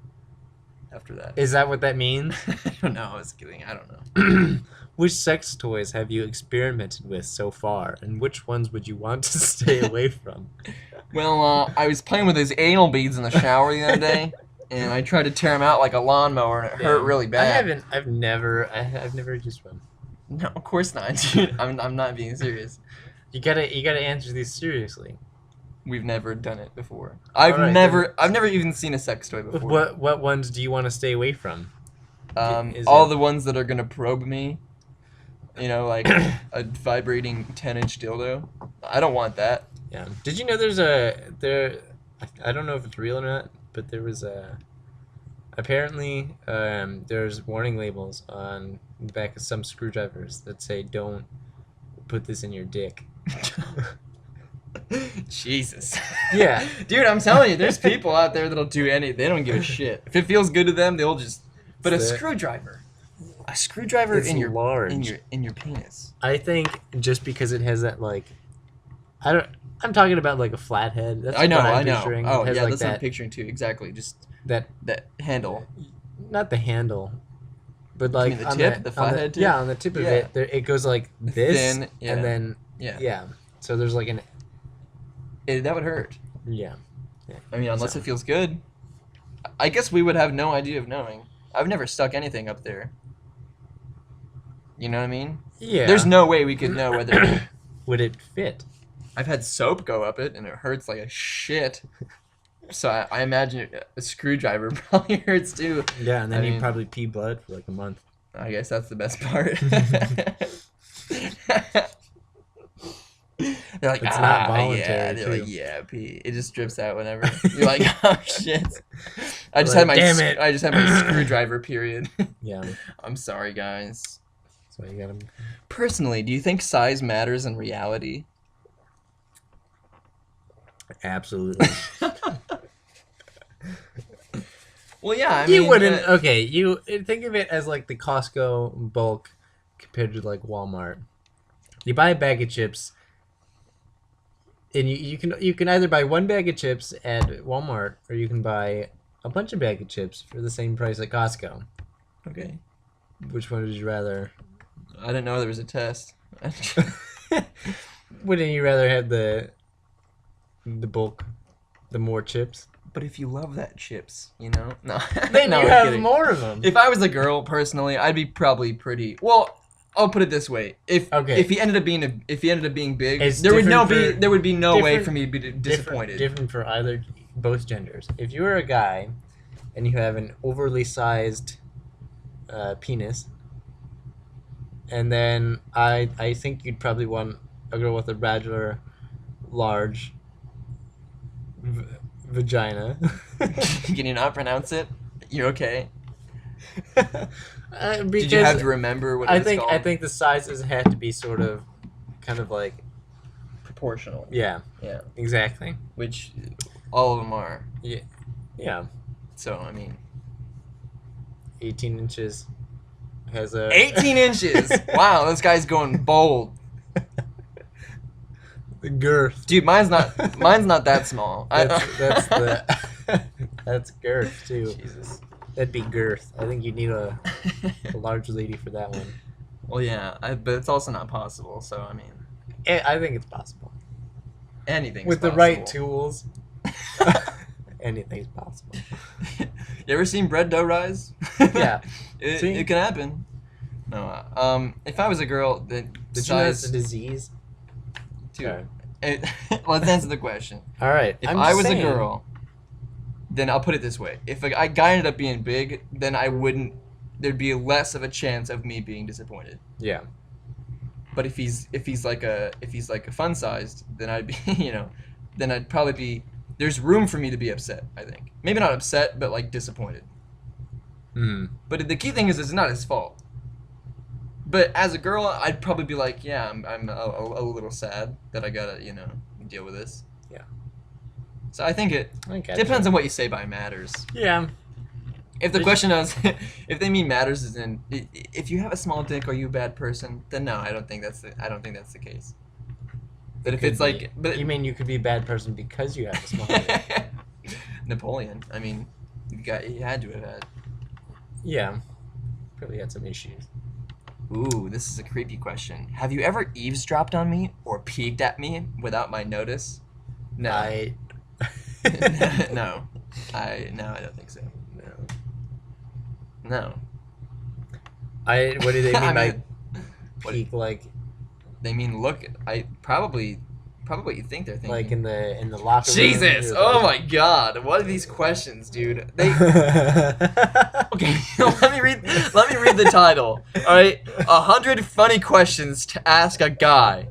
After that. Is that what that means? I don't know. I was kidding. I don't know. Which sex toys have you experimented with so far, and which ones would you want to stay away from? Well, I was playing with those anal beads in the shower the other day, and I tried to tear them out like a lawnmower, and it hurt really bad. I've never used one. No, of course not, dude. I'm not being serious. You gotta answer these seriously. We've never done it before. I've Alright, never even seen a sex toy before. What ones do you want to stay away from? is All it- the ones that are gonna probe me. You know, like a vibrating 10-inch dildo. I don't want that. Yeah. Did you know I don't know if it's real or not, but there was apparently there's warning labels on the back of some screwdrivers that say don't put this in your dick. Jesus. Yeah. Dude, I'm telling you, there's people out there that'll do they don't give a shit. If it feels good to them, they'll just. But a It's the- screwdriver. A screwdriver It's in your large. in your penis. I think just because it has that like, I'm talking about like a flathead. That's I know, what I'm I know. picturing. Oh It has yeah, like that's what I'm that, picturing too. Exactly. Just that that handle. not the handle, but like mean the on tip? The flathead tip? Yeah, on the tip of Yeah. it, it goes like this, Thin, yeah. and then Yeah. So there's like That would hurt. yeah. I mean, unless So- it feels good. I guess we would have no idea of knowing. I've never stuck anything up there. You know what I mean? Yeah. There's no way we could know whether. Would it fit? I've had soap go up it and it hurts like a shit. So I imagine a screwdriver probably hurts too. Yeah, and then I you mean- probably pee blood for like a month. I guess that's the best part. They're like, It's not yeah. voluntary, They're too. like, yeah, pee. It just drips out whenever. You're like, oh shit. I just Like, had my damn it. I just had my screwdriver period. Yeah. I'm sorry, guys. So you gotta. Personally, do you think size matters in reality? Absolutely. Well, yeah. I You mean, wouldn't. Okay, you think of it as like the Costco bulk compared to like Walmart. You buy a bag of chips, and you can either buy one bag of chips at Walmart or you can buy a bunch of bag of chips for the same price at Costco. Okay. Which one would you rather? I didn't know there was a test. Wouldn't you rather have the bulk, the more chips? But if you love that chips, you know? No. Then No, you I'm have kidding. more of them. If I was a girl, personally, I'd be probably pretty. Well, I'll put it this way: if he ended up being big, It's there would different be no way different- for me to be disappointed. Different for both genders. If you were a guy, and you have an overly sized penis, and then I think you'd probably want a girl with a rather large vagina. Can you not pronounce it? You're okay. Because Did you have to remember what it's called? I think the sizes have to be sort of, kind of like, Proportional. yeah, Yeah. exactly. Which all of them are. Yeah, So I mean, 18 inches has a 18 inches. Wow, this guy's going bold, the girth. dude. Mine's not that small. That's the that's girth too. Jesus. That'd be girth. I think you need a large lady for that one. Well, yeah, but it's also not possible. So I mean, I think it's possible anything's with possible. the right tools. Anything's possible. You ever seen bread dough rise? Yeah. See? It can happen. No, if I was a girl, then Did you know it's size. a disease? Dude, Sorry. let's answer the question. All right. If I'm I just was saying. a girl, then I'll put it this way: if a guy ended up being big, then I wouldn't. There'd be less of a chance of me being disappointed. Yeah. But if he's like a fun sized, then I'd be then I'd probably be. There's room for me to be upset. I think maybe not upset, but like disappointed. Hmm. But the key thing is, it's not his fault. But as a girl, I'd probably be like, yeah, I'm a little sad that I gotta deal with this. Yeah. So I think it depends on what you say by matters. Yeah. If the question is, if they mean matters is in, if you have a small dick, are you a bad person? Then no, I don't think that's the case. But if it's like, but You mean you could be a bad person because you have a small dick? Napoleon, I mean, he had to have had. Yeah. Probably had some issues. Ooh, this is a creepy question. Have you ever eavesdropped on me or peeked at me without my notice? No. No. I don't think so. No. What do they mean I by mean, what- peak? Like They mean look. I probably what you think they're thinking. like in the locker room? Jesus! You're Oh like- my God! What are these questions, dude? They okay. let me read the title. All right, 100 funny questions to ask a guy.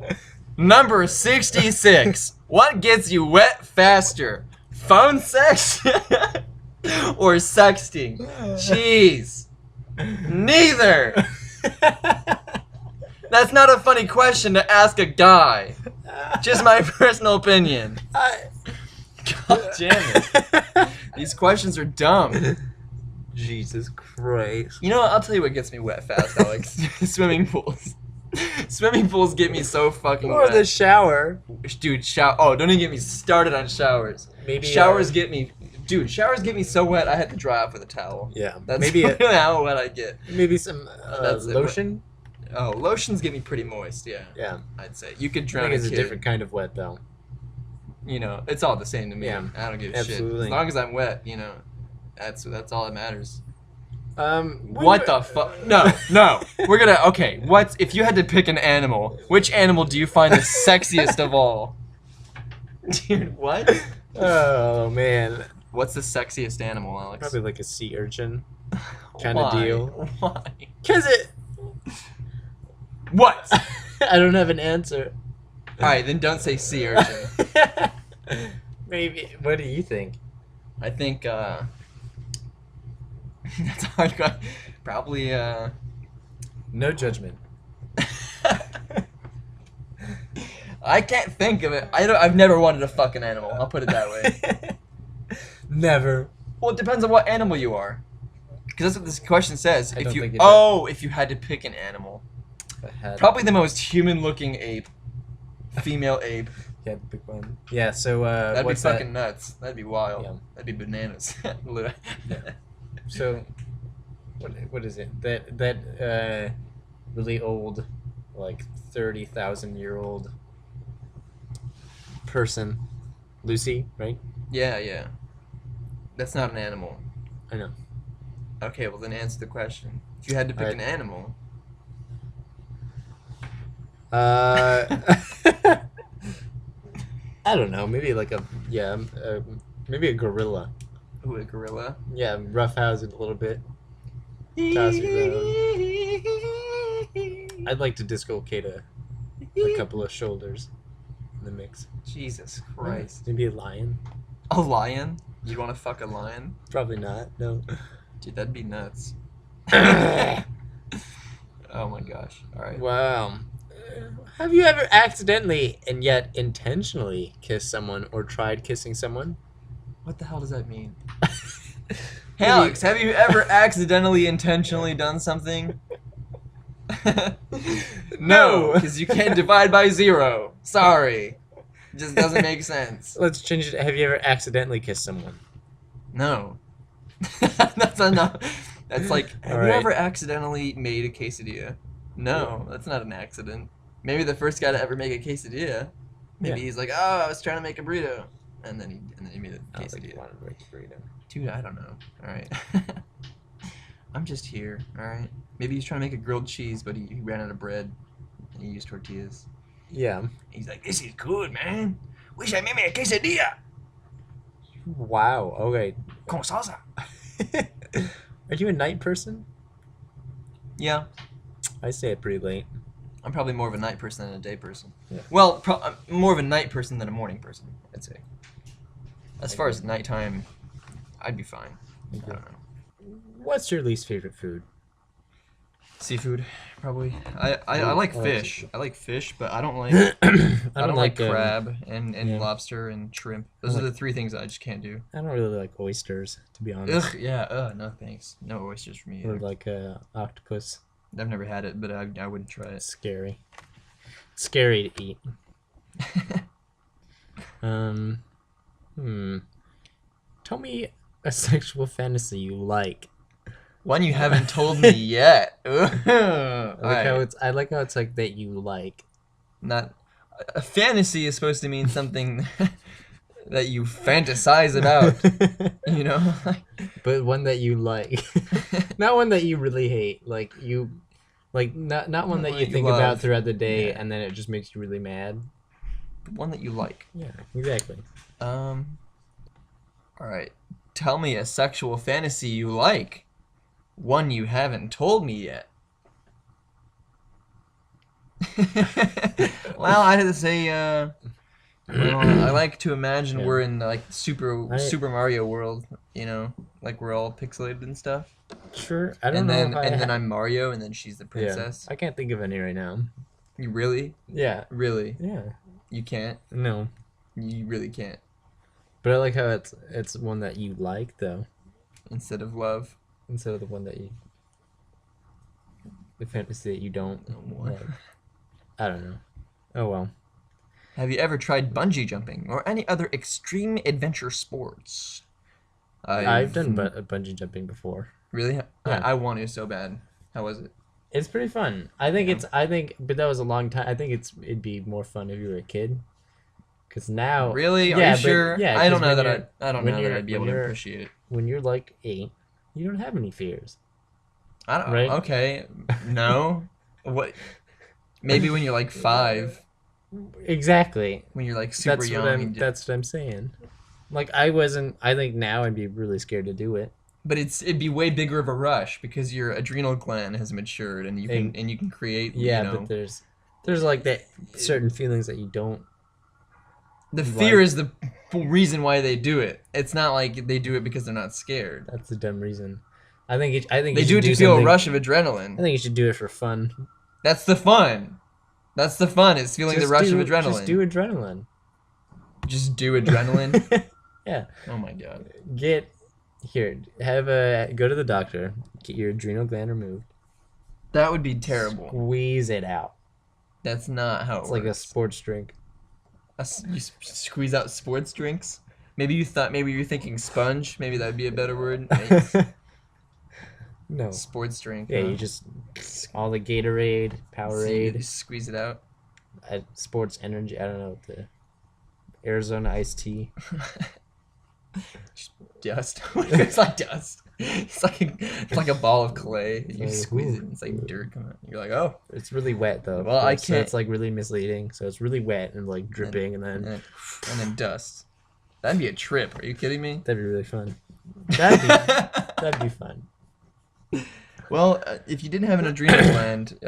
Number 66. What gets you wet faster? Phone sex or sexting? Jeez. Neither. That's not a funny question to ask a guy. Just my personal opinion. God damn it. These questions are dumb. Jesus Christ. You know what? I'll tell you what gets me wet fast, Alex. Swimming pools. Swimming pools get me so fucking Or wet. the shower. Dude, oh, don't even get me started on showers. Maybe Showers get me... Dude, showers get me so wet, I had to dry off with a towel. Yeah. That's maybe how wet I get. maybe some That's it. lotion. Oh, lotions get me pretty moist, yeah. Yeah. I'd say. You could I drown think it's a a kid. different kind of wet though. It's all the same to me. Yeah, I don't give a absolutely. shit. As long as I'm wet, that's all that matters. What What the fuck? No. We're gonna. Okay. If you had to pick an animal, which animal do you find the sexiest of all? Dude, what? Oh man, What's the sexiest animal, Alex? probably like a sea urchin kind of Why? deal. Why? Cause it. What? I don't have an answer. All right, then don't say sea urchin. Maybe. What do you think? I think that's a hard question. Probably No judgment. I can't think of it. I've never wanted to fuck an animal. I'll put it that way. Never. Well, it depends on what animal you are. Because that's what this question says. I don't think it If you had to pick an animal, I had. probably the most human-looking ape, female ape. Yeah, the big one. Yeah. So That'd be what's fucking nuts. That'd be wild. Yeah. That'd be bananas. So what is it? That really old, like 30,000-year-old person, Lucy, right? Yeah, yeah. That's not an animal. I know. Okay, well then answer the question. If you had to pick Alright. an animal, Uh, I don't know. Maybe like maybe a gorilla. ooh, a gorilla. Yeah, roughhouse it a little bit. Toss it I'd like to dislocate a couple of shoulders in the mix. Jesus Christ. Maybe a lion. A lion? You'd want to fuck a lion? Probably not. No. Dude, that'd be nuts. Oh my gosh. Alright. Wow. Have you ever accidentally and yet intentionally kissed someone or tried kissing someone? What the hell does that mean? Hey Alex, have you ever accidentally intentionally done something? No, because you can't divide by 0. Sorry. It just doesn't make sense. Let's change it. Have you ever accidentally kissed someone? No. That's enough. That's like, have you Alright. ever accidentally made a quesadilla? No, that's not an accident. Maybe the first guy to ever make a quesadilla. Maybe Yeah. he's like, oh, I was trying to make a burrito. And then he made a I don't think you quesadilla. wanted to make a burrito. Dude, I don't know. Alright. I'm just here, alright? Maybe he's trying to make a grilled cheese, but he ran out of bread. And he used tortillas. Yeah. He's like, this is good, man. Wish I made me a quesadilla. Wow. Okay. Con salsa. Are you a night person? Yeah. I stay up pretty late. I'm probably more of a night person than a day person. Yeah. Well, I'm more of a night person than a morning person, I'd say. As far as nighttime, I'd be fine. I don't know. What's your least favorite food? Seafood, probably. I like I like fish. seafood. I like fish, but I don't like I don't like crab and yeah. lobster and shrimp. Those are the 3 things that I just can't do. I don't really like oysters, to be honest. Ugh, yeah, no thanks. No oysters for me. Or Either. like octopus. I've never had it, but I wouldn't try it. Scary. Scary to eat. Tell me a sexual fantasy you like. One you haven't told me yet. I like how it's like that you like. Not a fantasy is supposed to mean something that you fantasize about. You know, But one that you like. Not one that you really hate. Like not one that One you that you think love. about throughout the day Yeah. and then it just makes you really mad. one that you like. Yeah, exactly. All right. Tell me a sexual fantasy you like. One you haven't told me yet. Well, I had to say, well, I like to imagine Yeah. we're in like Super I- Mario world, you know, like we're all pixelated and stuff. Sure. I don't And know then if I and then ha- I'm Mario, and then she's the Yeah. princess. I can't think of any right now. You really, Yeah. really, Yeah. you can't. No. You really can't. But I like how it's one that you like though, Instead of love. instead of the one that you the fantasy that you don't What? like. I don't know. Oh well. Have you ever tried bungee jumping or any other extreme adventure sports? I've done bungee jumping before. Really? Yeah. I want to so bad. How was it? It's pretty fun. But that was a long time. I think it'd be more fun if you were a kid. Cause now, Really? Are Yeah, you but- sure? yeah, I don't 'cause know when that you're- I don't when know that you're- I'd be when able to you're- appreciate it. when you're like 8, you don't have any fears. I don't. Right? Okay. No. What? Maybe when you're like 5, Exactly. when you're like super That's young. what I'm. and That's what I'm saying. Like I wasn't. I think now I'd be really scared to do it. But it'd be way bigger of a rush because your adrenal gland has matured and you can create. Yeah, You know, but there's like that certain feelings that you don't. the fear like- is the reason why they do it. It's not like they do it because they're not scared. That's the dumb reason. I think. I think They you do should it to feel a something- rush of I adrenaline. think you should do it for fun. That's the fun. That's the fun. It's feeling the rush of adrenaline. Just do adrenaline. Just do adrenaline. Yeah. Oh my god. Go to the doctor, get your adrenal gland removed, That would be terrible. squeeze it out. That's not how it It's works. like a sports drink. You squeeze out sports drinks. Maybe you're thinking sponge. Maybe that'd be a better word. No. Sports drink. Yeah, huh? you just all the Gatorade, So you Powerade, squeeze it out. Sports Energy. I don't know the Arizona iced tea. Dust. It's like dust. It's like a ball of clay. You like, squeeze ooh. it, and it's like dirt coming out. You're like, oh, It's really wet though. Well, I So can't- it's like really misleading. So it's really wet and like dripping, and then and then dust. That'd be a trip. Are you kidding me? that'd be really fun. That'd be fun. Well, if you didn't have an adrenal gland,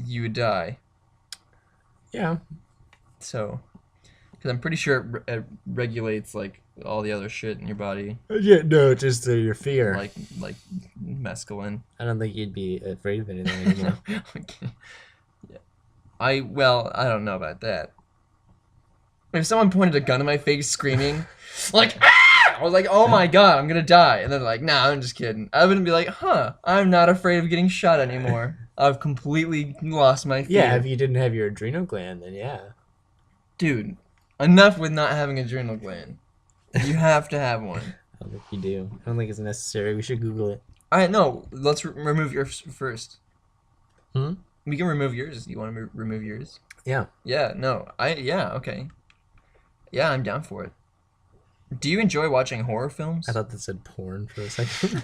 you would die. Yeah. So, because I'm pretty sure it regulates like all the other shit in your body, Yeah. No, just your fear. like mescaline. I don't think you'd be afraid of anything anymore. Okay. Yeah. I don't know about that. If someone pointed a gun in my face screaming, like, ah! I was like, oh my god, I'm gonna die. And then like, nah, I'm just kidding. I wouldn't be like, huh, I'm not afraid of getting shot anymore. I've completely lost my fear. Yeah, if you didn't have your adrenal gland, then yeah. Dude, enough with not having adrenal gland. You have to have one. I don't think you do. I don't think it's necessary. We should Google it. Alright, no, let's remove yours first. Hmm? We can remove yours. Do you want to remove yours? Yeah. Yeah, no. Okay. Yeah, I'm down for it. Do you enjoy watching horror films? I thought that said porn for a second.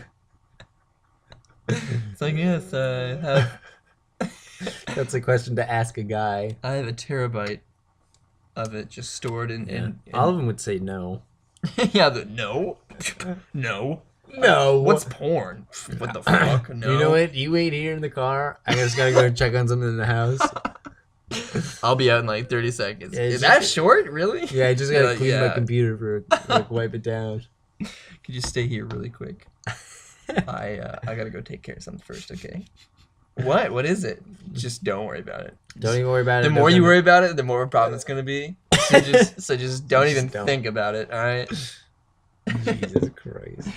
It's like, yes, I That's a question to ask a guy. have a terabyte of it just stored in All of them would say no. yeah, no. No. No. What's porn? What the fuck? No. You know what? You wait here in the car. I just gotta go check on something in the house. I'll be out in like 30 seconds. Yeah, it's Is that just- short? Really? Yeah, I just gotta Yeah, clean yeah. my computer for like wipe it down. Could you stay here really quick? I gotta go take care of something first, okay? What? What is it? Just don't worry about it. Don't even worry about it. The more you worry about it, the more of a problem it's gonna be. So just don't even Just don't. think about it, alright? Jesus Christ.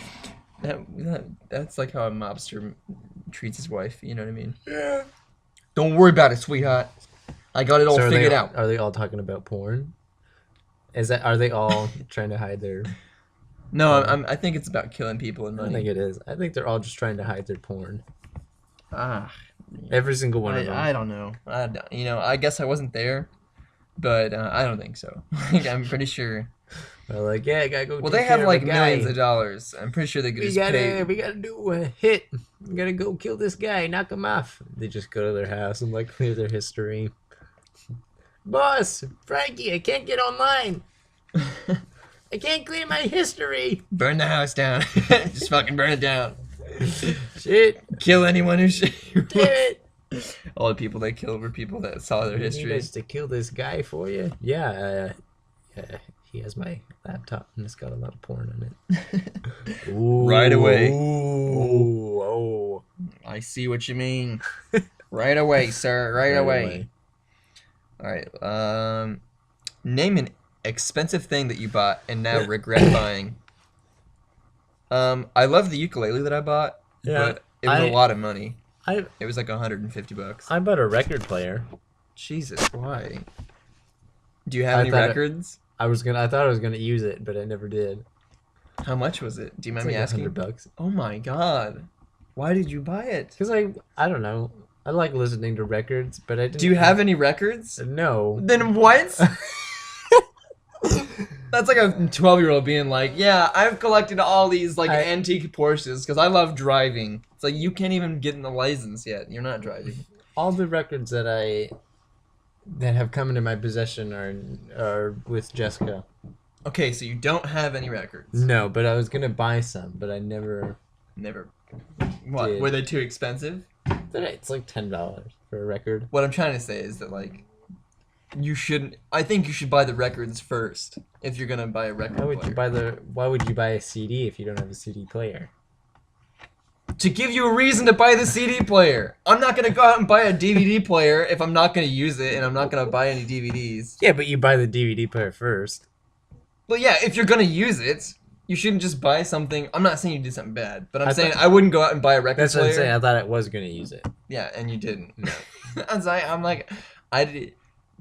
That's like how a mobster treats his wife, you know what I mean? Yeah. Don't worry about it, sweetheart. I got it all So figured out. Are they all talking about porn? Are they all trying to hide their? No, I think it's about killing people and I think money. it is. I think they're all just trying to hide their porn. Ah, Every single one of them. I don't know. I guess I wasn't there, but I don't think so. Like, I'm pretty sure. They're like, yeah, I gotta go. Well, take they have care of like a guy. millions of dollars. I'm pretty sure they could We just pay. gotta do a hit. We gotta go kill this guy, knock him off. They just go to their house and like clear their history. Boss, Frankie, I can't get online. I can't clear my history. Burn the house down. Just fucking burn it down. Shit, Kill anyone who damn it. All the people they killed were people that saw their You need history. us to kill this guy for you? Yeah, he has my laptop and it's got a lot of porn on it. Ooh, Right away. Ooh, oh. I see what you mean. Right away, sir. Right away. All right. Name an expensive thing that you bought and now regret buying. I love the ukulele that I bought, Yeah, but it was a lot of money. It was like $150. I bought a record player. Jesus, why? Do you have I any thought it- records? I thought I was gonna use it, but I never did. How much was it? Do you It's mind me like asking? $100. Oh my god. Why did you buy it? Cause I don't know. I like listening to records, but I didn't. Do you have any records? No. Then what? That's like a 12-year-old being like, yeah, I've collected all these like antique Porsches because I love driving. It's like you can't even get in the license yet. You're not driving. All the records that have come into my possession are with Jessica. Okay, so you don't have any records. No, but I was gonna buy some, but I never. Never. What? Did. Were they too expensive? It's like $10 for a record. What I'm trying to say is that like you shouldn't. I think you should buy the records first if you're gonna buy a record player. Why would you buy a CD if you don't have a CD player? To give you a reason to buy the CD player. I'm not gonna go out and buy a DVD player if I'm not gonna use it and I'm not gonna buy any DVDs. Yeah, but you buy the DVD player first. Well, yeah, if you're gonna use it, you shouldn't just buy something. I'm not saying you did something bad, but I'm I saying thought- I wouldn't go out and buy a record That's player. what I'm saying. I thought I was gonna use it. Yeah, and you didn't. No. I'm like, I did.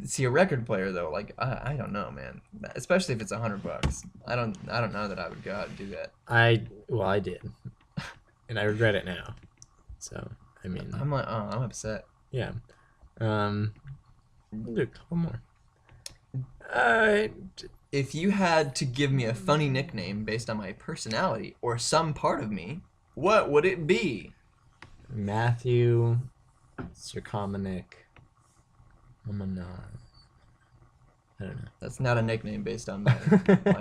See, a record player though, like I don't know, man. Especially if it's $100. I don't know that I would go out and do that. I did. and I regret it now. So I mean, I'm like, oh, I'm upset. yeah. Do a couple more. Uh, If you had to give me a funny nickname based on my personality or some part of me, what would it be? Matthew Circomanic. I don't know. That's not a nickname based on my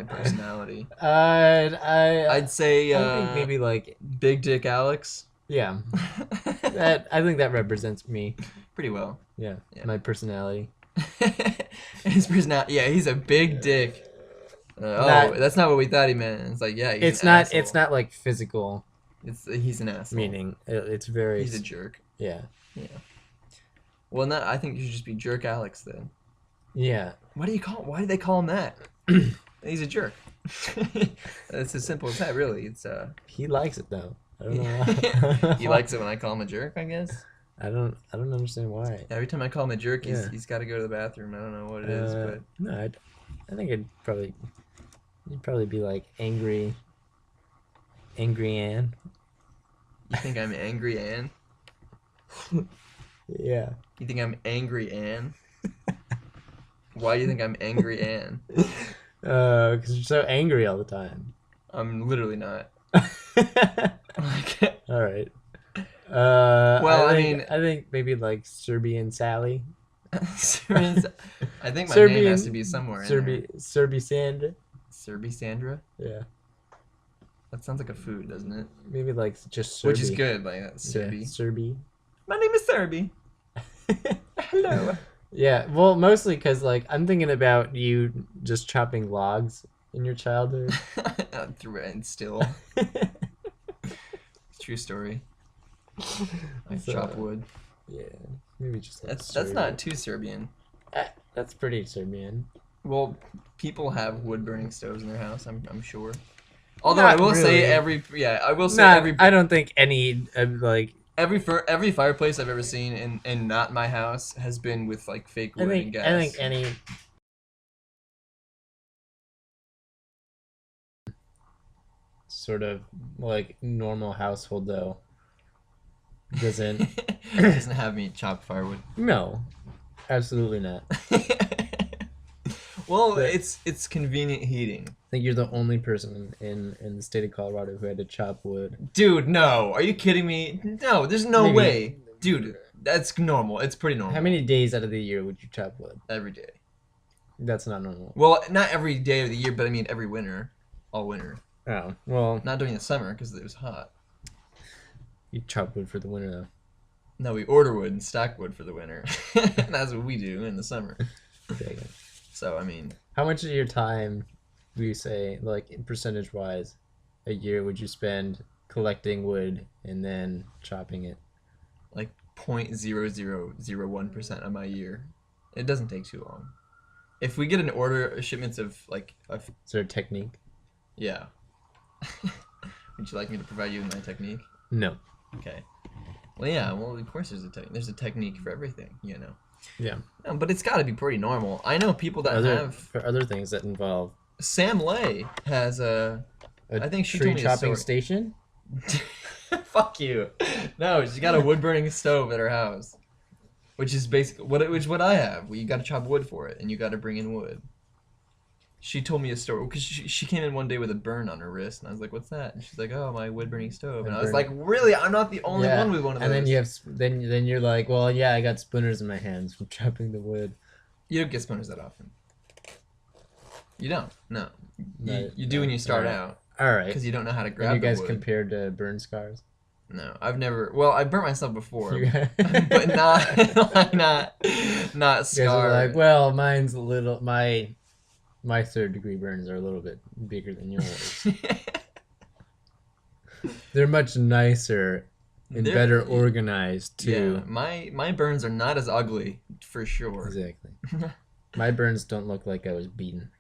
personality. I'd I'd say I think maybe like Big Dick Alex. yeah. That I think that represents me. Pretty well. Yeah, Yeah. my personality. His personality. Yeah, he's a big dick. Not- That's not what we thought he meant. It's like, yeah, he's It's an not. asshole. It's not like physical He's an asshole. meaning. It's very. He's a jerk. Yeah. Well, no, I think you should just be Jerk Alex then. Yeah. Why do they call him that? He's a jerk. It's as simple as that, really. It's He likes it though. I don't know. Why. he likes it when I call him a jerk, I guess. I don't understand why. Every time I call him a jerk, Yeah. he's got to go to the bathroom. I don't know what it is, but No, I think you'd probably be like angry Ann. you think I'm angry Ann? Yeah. You think I'm angry Ann? Why do you think I'm angry Ann? Because you're so angry all the time. I'm literally not. All right. Well, I think maybe like Serbian Sally. I think my name has to be somewhere in there. Serbi Sandra. Serbi Sandra? Yeah. That sounds like a food, doesn't it? Maybe like just Serbi. Which is good, like that. Serbi. Yeah, Serbi. My name is Serbi. Hello. Yeah, well, mostly because like I'm thinking about you just chopping logs in your childhood. Through it and still. True story. I So, chop wood. Yeah, maybe just like That's Serbi. not too Serbian. That's pretty Serbian. Well, people have wood burning stoves in their house. I'm sure. Although I Not will say really. I I don't think any like. every fireplace I've ever seen in not my house has been with like fake wood and gas. I think any. Sort of like normal household though doesn't. doesn't have me chop firewood. No, absolutely not. Well, But- it's convenient heating. I think you're the only person in the state of Colorado who had to chop wood. Dude, no. Are you kidding me? No, there's no Maybe. way. Dude, that's normal. It's pretty normal. How many days out of the year would you chop wood? Every day. That's not normal. Well, not every day of the year, but I mean every winter. All winter. Oh, well, Not during the summer because it was hot. you chop wood for the winter though. No, we order wood and stock wood for the winter. That's what we do in the summer. Okay. So, I mean, How much of your time would you say, like percentage wise, a year would you spend collecting wood and then chopping it? like 0.0001% of my year. It doesn't take too long. If we get an order, shipments of like, Is there a technique? yeah. Would you like me to provide you with my technique? No. Okay. Well, yeah. Well, of course there's a technique for everything, you know. Yeah. No, but it's got to be pretty normal. I know people that have. For other things that involve Sam Lay has a. I think she tree told me a chopping story. station. Fuck you. No, she's got a wood burning stove at her house, which is basically what I have. Well, you got to chop wood for it, and you got to bring in wood. She told me a story because she came in one day with a burn on her wrist, and I was like, "What's that?" And she's like, "Oh, my wood burning stove." And I was like, "Really? I'm not the only Yeah, one with one of those." And then you have then you're like, well, yeah, I got splinters in my hands from chopping the wood. You don't get splinters that often. You don't. No. No, You do when you start alright. out All right. because you don't know how to grab And you the guys wood. compared to burn scars. No, I've never. Well, I burnt myself before, You guys- but not like not You guys are scar. like, well, mine's a little my third degree burns are a little bit bigger than yours. They're much nicer and They're- better organized too. Yeah, my burns are not as ugly for sure. Exactly. My burns don't look like I was beaten.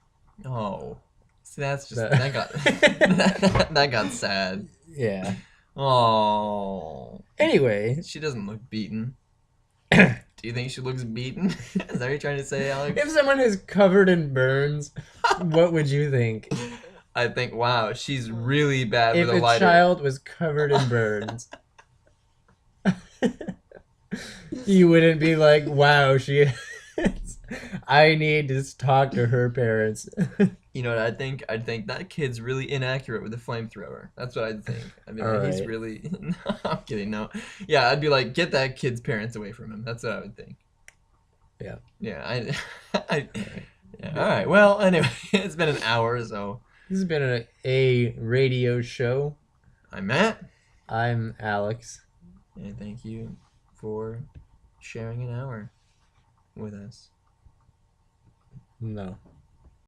Oh, see, that's just That- that got that got sad. Yeah. Oh, Anyway, she doesn't look beaten. Do you think she looks beaten? Is that what you're trying to say, Alex? if someone is covered in burns, what would you think? I think, wow, she's really bad If with a a lighter. child was covered in burns, you wouldn't be like, wow, she is. I need to talk to her parents. You know what I think? I'd think that kid's really inaccurate with a flamethrower. That's what I'd think. I'd be All like, he's right. really. No, I'm kidding. No. Yeah, I'd be like, get that kid's parents away from him. That's what I would think. Yeah. Yeah, I All right. yeah, all right. Well, anyway, it's been an hour, so This has been a radio show. I'm Matt, I'm Alex. and thank you for sharing an hour with us. No.